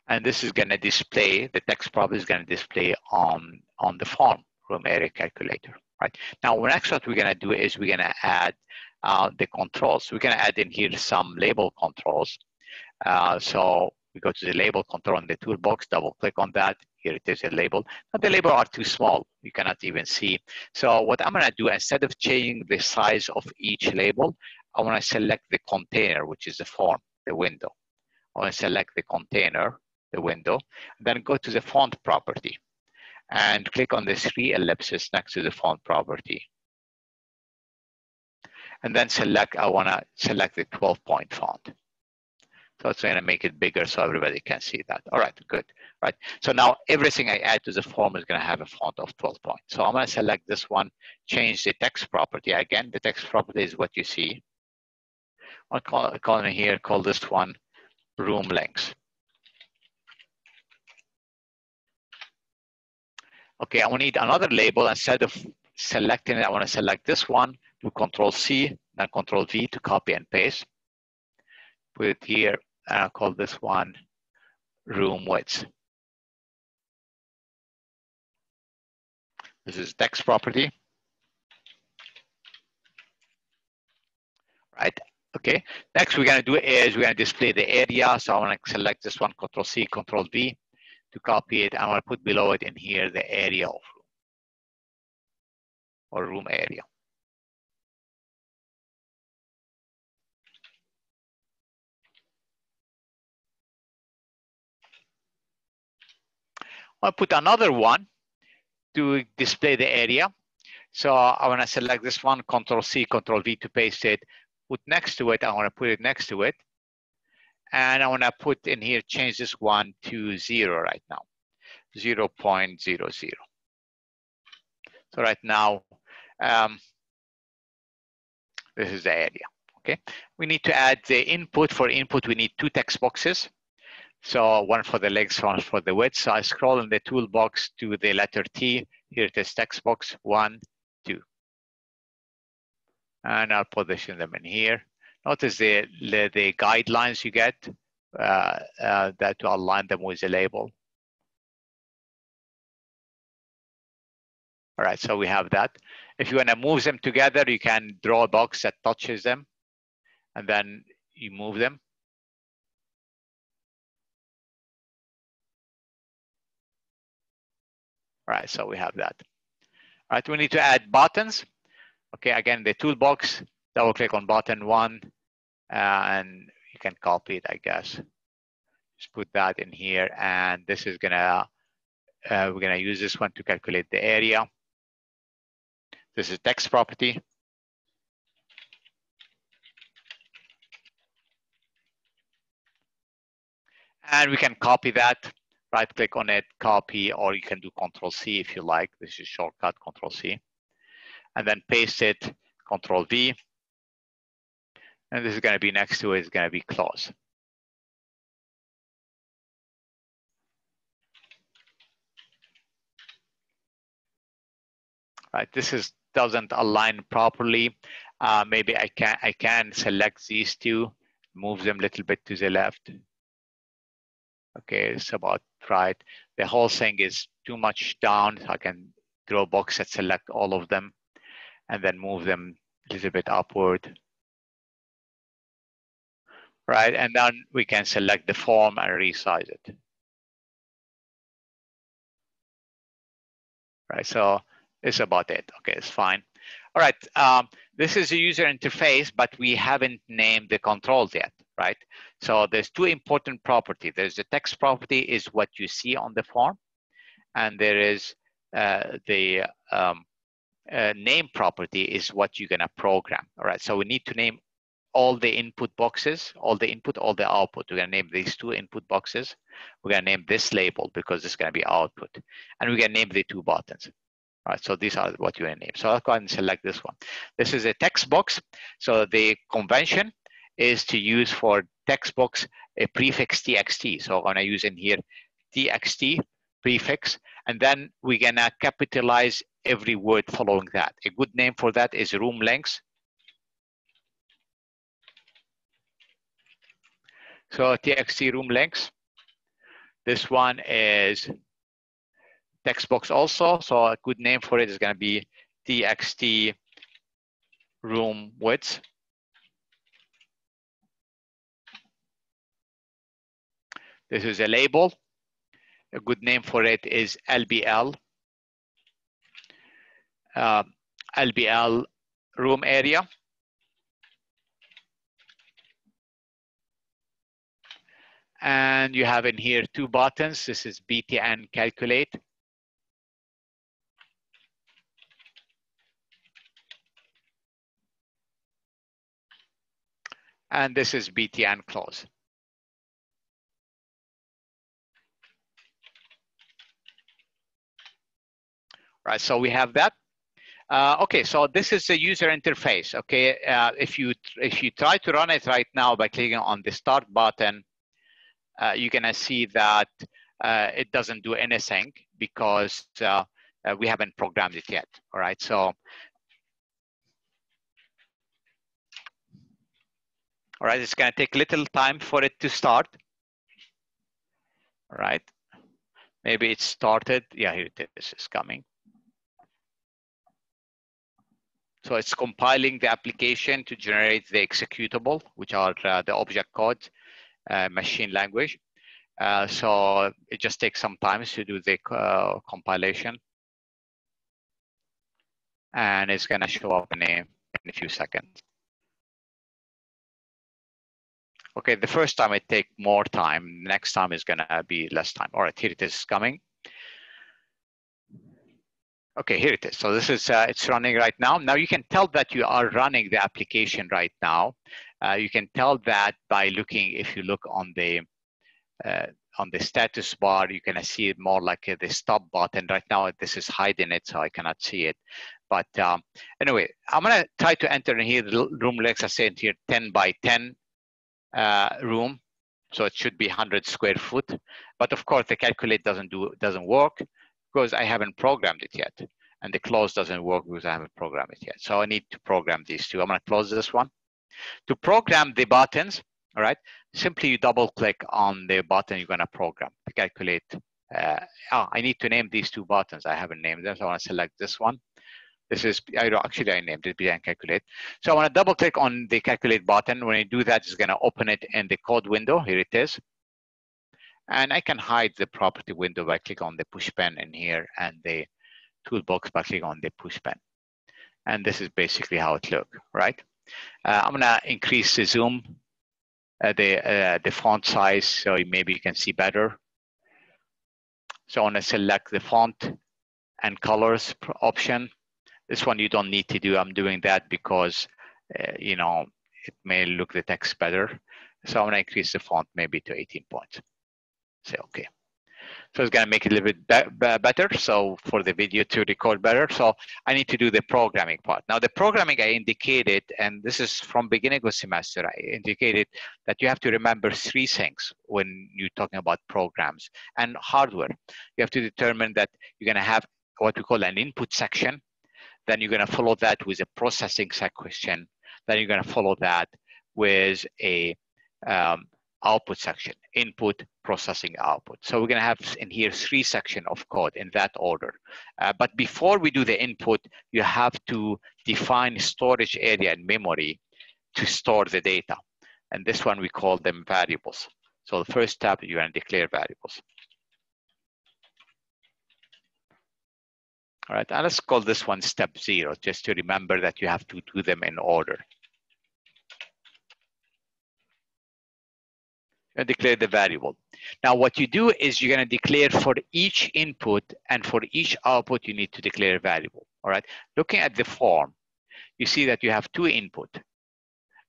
And this is going to display, the text property is going to display on the form, room area calculator, right? Now, next what we're going to do is we're going to add the controls. We're going to add in here some label controls. So we go to the label control on the toolbox, double click on that. Here it is, a label. Now the label are too small. You cannot even see. So what I'm going to do, instead of changing the size of each label, I want to select the container, which is the form, the window. I want to select the container, the window, then go to the font property and click on the 3 ellipses next to the font property. And then I want to select the 12-point font. So it's going to make it bigger so everybody can see that. All right, good. Right. So now everything I add to the form is going to have a font of 12 points. So I'm going to select this one, change the text property. Again, the text property is what you see. I'll call in here, call this one room links. Okay, I will need another label. Instead of selecting it, I want to select this one, do Control-C, then Control-V to copy and paste. Put it here, and I'll call this one room width. This is text property. Right, okay. Next we're gonna do is we're gonna display the area. So I wanna select this one, Control-C, Control-V to copy it. I wanna put below it in here the area of room, or room area. I'll put another one to display the area. So I wanna select this one, Control-C, Control-V to paste it. Put next to it, I wanna put it next to it. And I wanna put in here, change this one to 0 right now, 0.00. So right now, this is the area, okay? We need to add the input. For input, we need 2 text boxes. So one for the length, one for the width. So I scroll in the toolbox to the letter T. Here it is, text box 1, 2. And I'll position them in here. Notice the guidelines you get that to align them with the label. All right, so we have that. If you want to move them together, you can draw a box that touches them, and then you move them. All right, so we have that. All right, we need to add buttons. Okay, again, the toolbox, double click on button 1, and you can copy it, I guess. Just put that in here, and this is gonna, we're gonna use this one to calculate the area. This is text property. And we can copy that, right click on it, copy, or you can do Control-C if you like. This is shortcut, Control-C. And then paste it, Control-V. And this is gonna be next to it, it's gonna be close. Right, this doesn't align properly. Maybe I can select these 2, move them a little bit to the left. Okay, it's about right. The whole thing is too much down. So I can draw a box that select all of them and then move them a little bit upward. Right, and then we can select the form and resize it. Right, so it's about it. Okay, it's fine. All right, this is a user interface, but we haven't named the controls yet, right? So there's 2 important properties. There's the text property is what you see on the form, and there is the name property is what you're gonna program, all right? So we need to name all the input boxes, all the input, all the output. We're gonna name these 2 input boxes. We're gonna name this label because it's gonna be output. And we're gonna name the 2 buttons. All right, so these are what you're gonna name. So I'll go ahead and select this one. This is a text box. So the convention is to use for text box a prefix txt. So I'm gonna use in here txt prefix, and then we're gonna capitalize every word following that. A good name for that is room length. So TXT room links. This one is text box also. So a good name for it is going to be TXT room width. This is a label. A good name for it is LBL. LBL room area. And you have in here two buttons. This is BTN calculate. And this is BTN close. Right, so we have that. Okay, so this is the user interface. Okay, if you try to run it right now by clicking on the start button, you're gonna see that it doesn't do anything because we haven't programmed it yet. All right, so all right, it's gonna take a little time for it to start. All right, maybe it started. Yeah, here it is. It's coming. So it's compiling the application to generate the executable, which are the object codes, machine language. So it just takes some time to do the compilation. And it's gonna show up in a few seconds. Okay, the first time it takes more time. Next time is gonna be less time. All right, here it is coming. Okay, here it is. So this is, it's running right now. Now you can tell that you are running the application right now. You can tell that by looking, if you look on the status bar, you can see it more like the stop button. Right now, this is hiding it, so I cannot see it. But anyway, I'm gonna try to enter in here the room links. I say in here 10 by 10 room. So it should be 100 square foot. But of course, the calculate doesn't work because I haven't programmed it yet. And the close doesn't work because I haven't programmed it yet. So I need to program these two. I'm gonna close this one. To program the buttons, all right, simply you double click on the button you're gonna program to calculate. I need to name these two buttons. I haven't named them, so I wanna select this one. This is, actually I named it BTN calculate. So I wanna double click on the calculate button. When I do that, it's gonna open it in the code window. Here it is. And I can hide the property window by clicking on the push pen in here and the toolbox by clicking on the push pen. And this is basically how it looks, right? I'm gonna increase the zoom, the font size, so maybe you can see better. So I wanna select the font and colors option. This one you don't need to do. I'm doing that because, you know, it may look the text better. So I'm gonna increase the font maybe to 18 points. Say okay. So it's gonna make it a little bit better. So for the video to record better. So I need to do the programming part. Now the programming I indicated, and this is from beginning of semester, I indicated that you have to remember three things when you're talking about programs and hardware. You have to determine that you're gonna have what we call an input section. Then you're gonna follow that with a processing section. Then you're gonna follow that with a output section, input, processing, output. So we're gonna have in here three sections of code in that order. But before we do the input, you have to define storage area and memory to store the data. And this one, we call them variables. So the first step, you're gonna declare variables. All right, and let's call this one step 0, just to remember that you have to do them in order. And declare the variable. Now what you do is you're gonna declare for each input and for each output, you need to declare a variable, all right? Looking at the form, you see that you have 2 input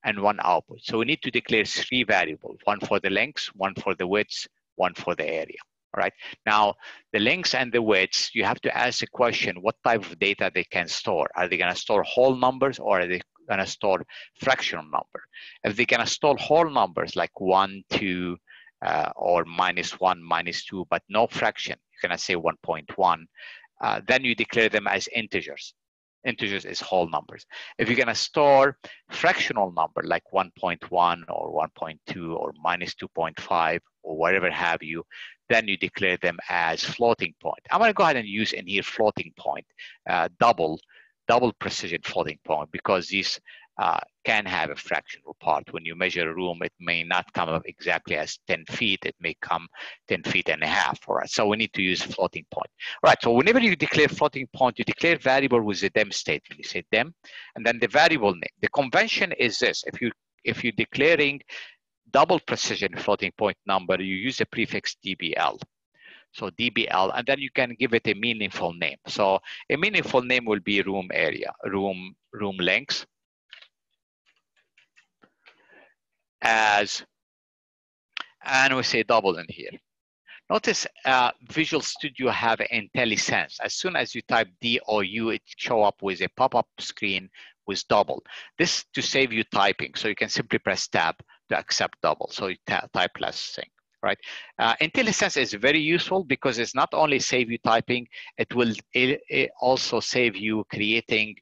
and 1 output. So we need to declare 3 variables, 1 for the lengths, 1 for the widths, 1 for the area, all right? Now, the lengths and the widths, you have to ask the question, what type of data they can store? Are they gonna store whole numbers or are they gonna store fractional number? If they're gonna store whole numbers like 1, 2, or -1, -2, but no fraction, you're gonna say 1.1, then you declare them as integers. Integers is whole numbers. If you're gonna store fractional number like 1.1 or 1.2 or minus 2.5 or whatever have you, then you declare them as floating point. I'm gonna go ahead and use in here floating point, double precision floating point, because these can have a fractional part. When you measure a room, it may not come up exactly as 10 feet. It may come 10 feet and a half for us. So we need to use floating point. All right, so whenever you declare floating point, you declare variable with the dem statement. You say dem, and then the variable name. The convention is this: if you're declaring double precision floating point number, you use the prefix dbl. So dbl, and then you can give it a meaningful name. So a meaningful name will be room area, room length, as, and we say double in here. Notice Visual Studio have IntelliSense. As soon as you type D or U, it show up with a pop-up screen with double. This to save you typing, so you can simply press tab to accept double. So you type less thing, right? IntelliSense is very useful because it's not only save you typing, it will also save you creating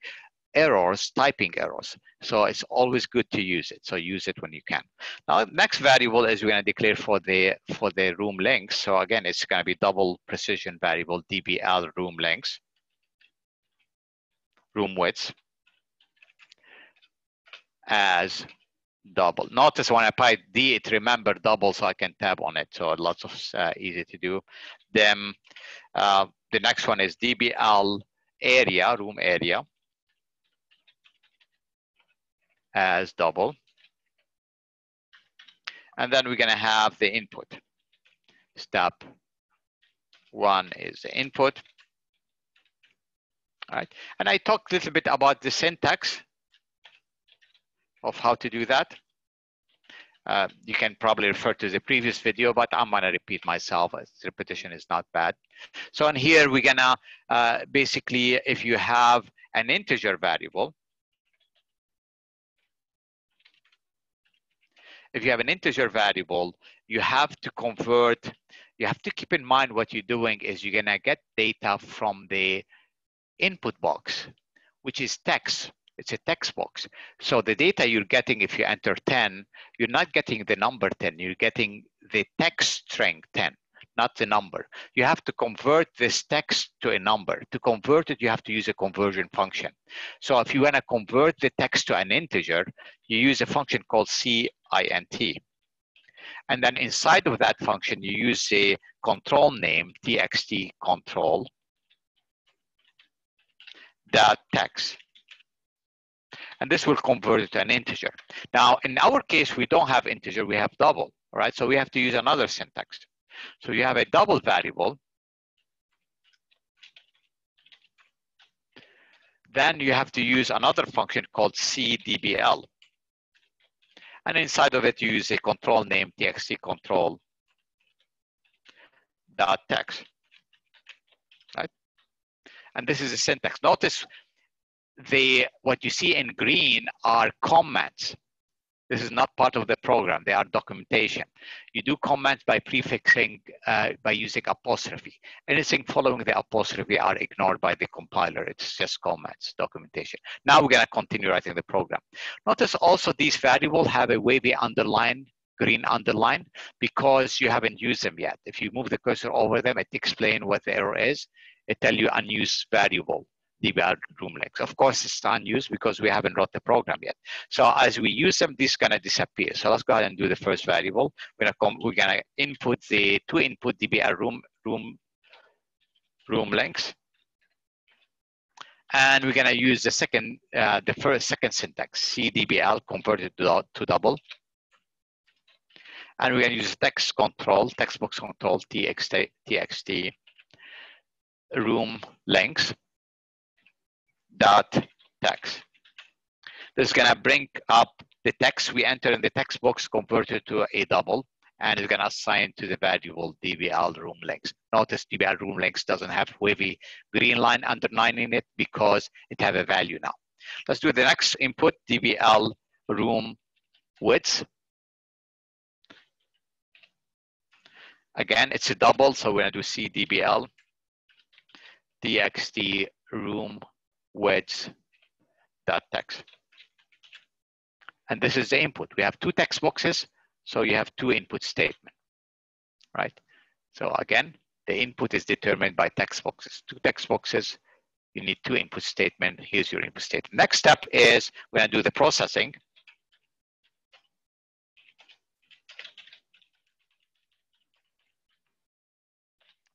errors, typing errors. So it's always good to use it. So use it when you can. Now, next variable is we're going to declare for the room length. So again, it's going to be double precision variable dbl room length, room width as double. Notice when I type D, it remember double, so I can tab on it. So lots of easy to do. Then the next one is dbl area, room area as double. And then we're going to have the input. Step 1 is the input. All right. And I talked a little bit about the syntax of how to do that. You can probably refer to the previous video, but I'm going to repeat myself. Repetition is not bad. So in here, we're going to basically, if you have an integer variable, you have to convert, you have to keep in mind what you're doing is you're gonna get data from the input box, which is text. It's a text box. So the data you're getting, if you enter 10, you're not getting the number 10, you're getting the text string 10, not the number. You have to convert this text to a number. To convert it, you have to use a conversion function. So if you wanna convert the text to an integer, you use a function called CINT. And then inside of that function, you use a control name, txt control dot text. And this will convert it to an integer. Now, in our case, we don't have integer, we have double, right? So we have to use another syntax. So you have a double variable. Then you have to use another function called cdbl. And inside of it, you use a control name, txt control dot text, right? And this is a syntax. Notice what you see in green are comments. This is not part of the program, they are documentation. You do comments by prefixing, by using apostrophe. Anything following the apostrophe are ignored by the compiler. It's just comments, documentation. Now we're gonna continue writing the program. Notice also these variables have a wavy underline, green underline, because you haven't used them yet. If you move the cursor over them, it explains what the error is. It tells you unused variable, dbl room length. Of course, it's unused because we haven't wrote the program yet. So as we use them, this is gonna disappear. So let's go ahead and do the first variable. We're gonna input the two input dbl room length, and we're gonna use the second second syntax, cdbl converted to double, and we're gonna use text box control txt room length dot text. This is gonna bring up the text we enter in the text box converted to a double, and it's gonna assign to the variable dbl room length. Notice dbl room length doesn't have wavy green line underlining it because it have a value now. Let's do the next input, dbl room width. Again, it's a double, so we're gonna do cdbl txt room width dot text. And this is the input. We have two text boxes, so you have two input statements, right? So again, the input is determined by text boxes. Two text boxes, you need two input statements. Here's your input statement. Next step is we're gonna do the processing.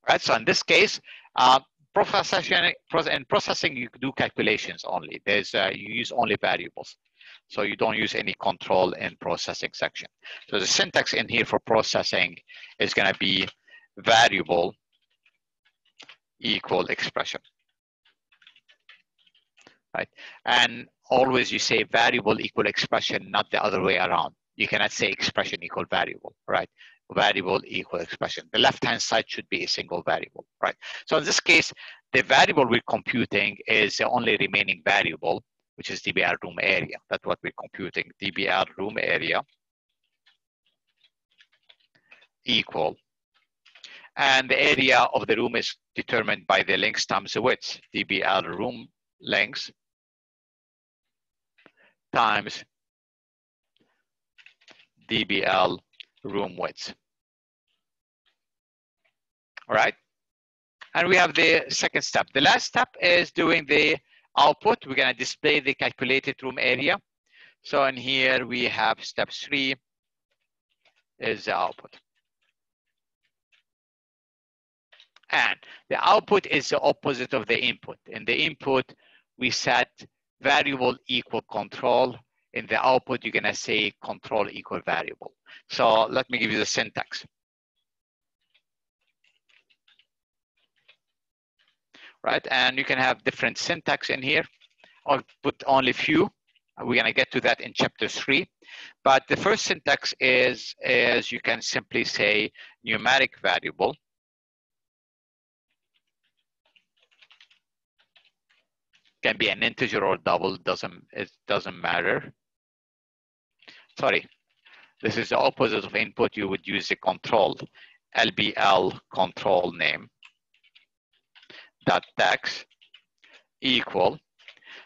Right, so in this case, in processing, you do calculations only. You use only variables. So you don't use any control in processing section. So the syntax in here for processing is gonna be variable equal expression, right? And always you say variable equal expression, not the other way around. You cannot say expression equal variable, right? Variable equal expression. The left-hand side should be a single variable, right? So in this case, the variable we're computing is the only remaining variable, which is DBL room area. That's what we're computing. DBL room area equal. And the area of the room is determined by the length times the width. DBL room length times DBL room width. All right. And we have the second step. The last step is doing the output. We're going to display the calculated room area. So in here we have step 3 is the output. And the output is the opposite of the input. In the input, we set variable equal control. In the output, you're going to say control equal variable. So let me give you the syntax. Right, and you can have different syntax in here. I'll put only few. We're going to get to that in chapter 3. But the first syntax is you can simply say numeric variable. Can be an integer or double, it doesn't matter. Sorry, this is the opposite of input. You would use the control, LBL control name dot text equal.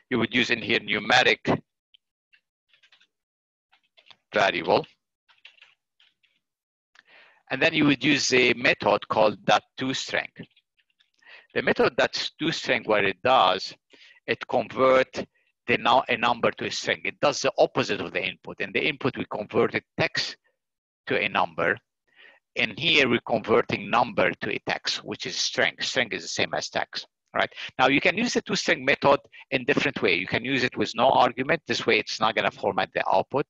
You would use in here numeric variable. And then you would use a method called .toString. The method .toString, what it does, it converts a number to a string. It does the opposite of the input. In the input, we converted text to a number. In here, we're converting number to a text, which is string. String is the same as text, right? Now, you can use the toString method in different way. You can use it with no argument. This way, it's not going to format the output.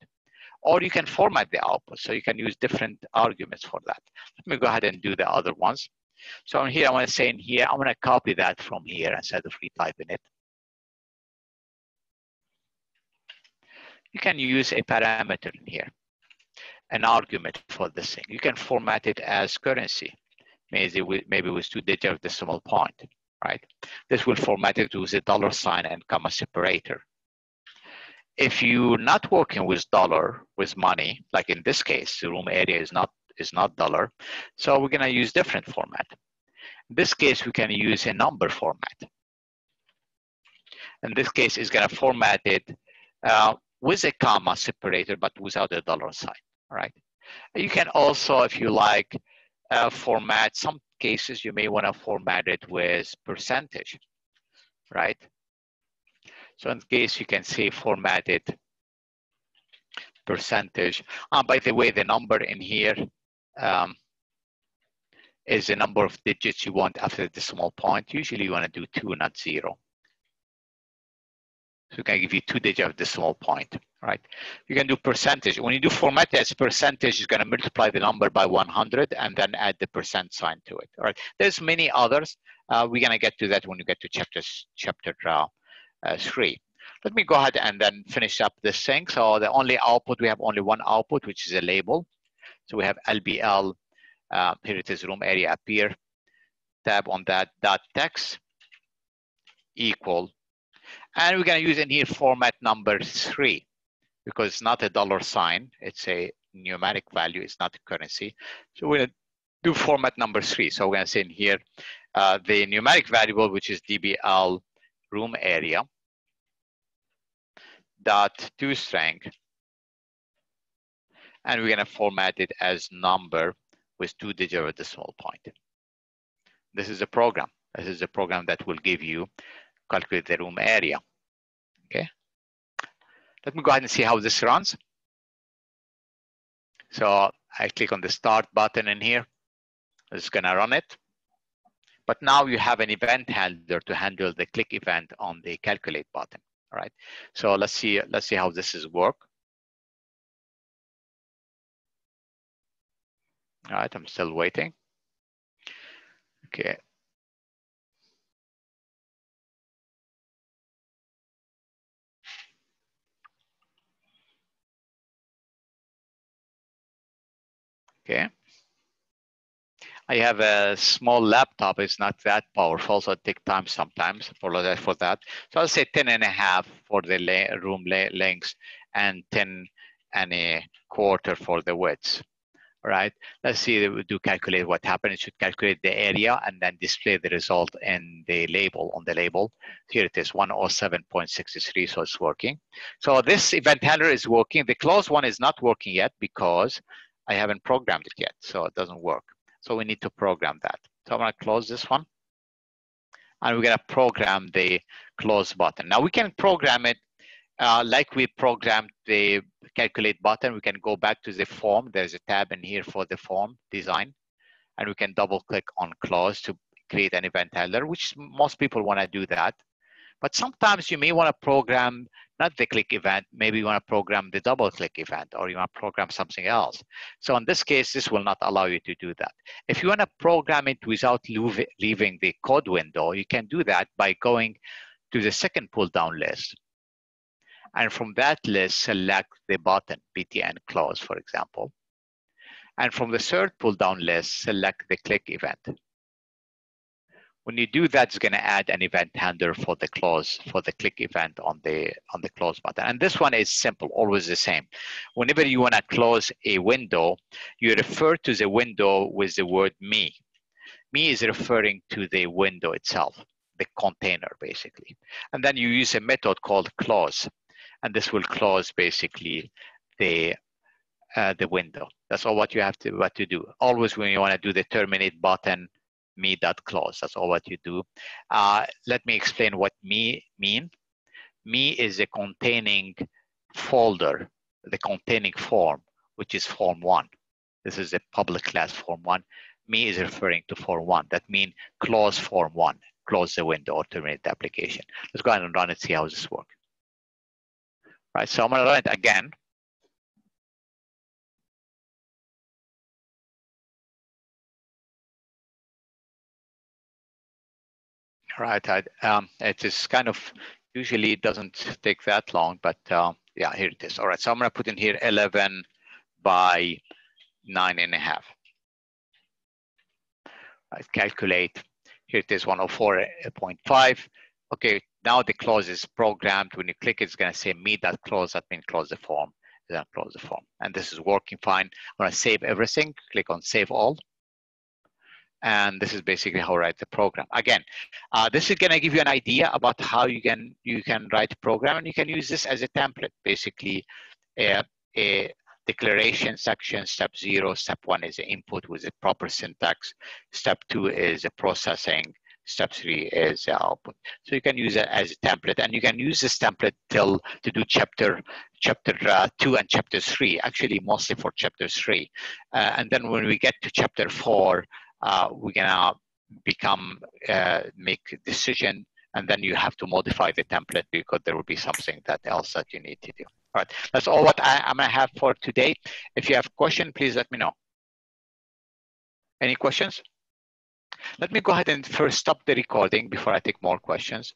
Or you can format the output. So you can use different arguments for that. Let me go ahead and do the other ones. So in here, I want to say in here, I want to copy that from here instead of retyping it. You can use a parameter in here, an argument for this thing. You can format it as currency, maybe with 2 digit decimal point, right? This will format it with a $sign and comma separator. If you're not working with dollar, with money, like in this case, the room area is not dollar, so we're gonna use different format. In this case, we can use a number format. In this case, it's gonna format it with a comma separator, but without a $sign, right? You can also, if you like, format, some cases you may wanna format it with percentage, right? So in case you can say formatted percentage. By the way, the number in here is the number of digits you want after the decimal point. Usually you want to do 2, not 0. So we can give you 2 digits of decimal point, right? You can do percentage. When you do format as percentage, it's going to multiply the number by 100 and then add the percent sign to it. All right. There's many others. We're going to get to that when you get to chapter 3. Let me go ahead and then finish up this thing. So the only output, we have only one output, which is a label. So we have LBL, here it is, room area appear, tab on that dot text equal. And we're going to use in here format number 3 because it's not a $sign. It's a numeric value. It's not a currency. So we're going to do format number 3. So we're going to say in here the numeric variable, which is DBL room area dot toString, and we're going to format it as number with 2-digit decimal point. This is a program. This is a program that will give you calculate the room area. Okay. Let me go ahead and see how this runs. So I click on the start button in here. It's going to run it. But now you have an event handler to handle the click event on the calculate button. All right. So let's see how this is work. All right, I'm still waiting. Okay. Okay. I have a small laptop. It's not that powerful, so it takes time sometimes for that. So I'll say 10.5 for the room length and 10.25 for the width. All right. Let's see. We do calculate what happened. It should calculate the area and then display the result in the label on the label. Here it is, 107.63. So it's working. So this event handler is working. The close one is not working yet because I haven't programmed it yet, so it doesn't work. So we need to program that. So I'm going to close this one. And we're going to program the close button. Now we can program it like we programmed the calculate button. We can go back to the form. There's a tab in here for the form design. And we can double click on close to create an event handler, which most people want to do that. But sometimes you may want to program not the click event, maybe you want to program the double click event, or you want to program something else. So in this case, this will not allow you to do that. If you want to program it without leaving the code window, you can do that by going to the second pull down list. And from that list, select the button, BTN close, for example. And from the third pull down list, select the click event. When you do that, it's going to add an event handler for the close, for the click event on the close button. And this one is simple, always the same. Whenever you want to close a window, you refer to the window with the word me. Me is referring to the window itself, the container, basically. And then you use a method called close, and this will close basically the window. That's all what you have to do. Always when you want to do the terminate button, me.close. That's all what you do. Let me explain what me mean. Me is a containing folder, the containing form, which is form 1. This is a public class form 1. Me is referring to form 1. That means close form 1, close the window or terminate the application. Let's go ahead and run it, see how this works. Right, so I'm going to run it again. Right, it is kind of, usually it doesn't take that long, but yeah, here it is. All right, so I'm going to put in here 11 by 9.5. Right, calculate. Here it is, 104.5. Okay, now the close is programmed. When you click, it's going to say me.close. That means close the form. Then close the form. And this is working fine. I'm going to save everything. Click on Save All. And this is basically how I write the program. Again, this is going to give you an idea about how you can write a program, and you can use this as a template. Basically, a declaration section, step 0, step 1 is the input with the proper syntax. Step 2 is the processing. Step 3 is the output. So you can use it as a template, and you can use this template to do chapter 2 and chapter 3. Actually, mostly for chapter 3, and then when we get to chapter 4. We're gonna make a decision, and then you have to modify the template because there will be something else that you need to do. All right, that's all what I'm gonna have for today. If you have questions, please let me know. Any questions? Let me go ahead and first stop the recording before I take more questions.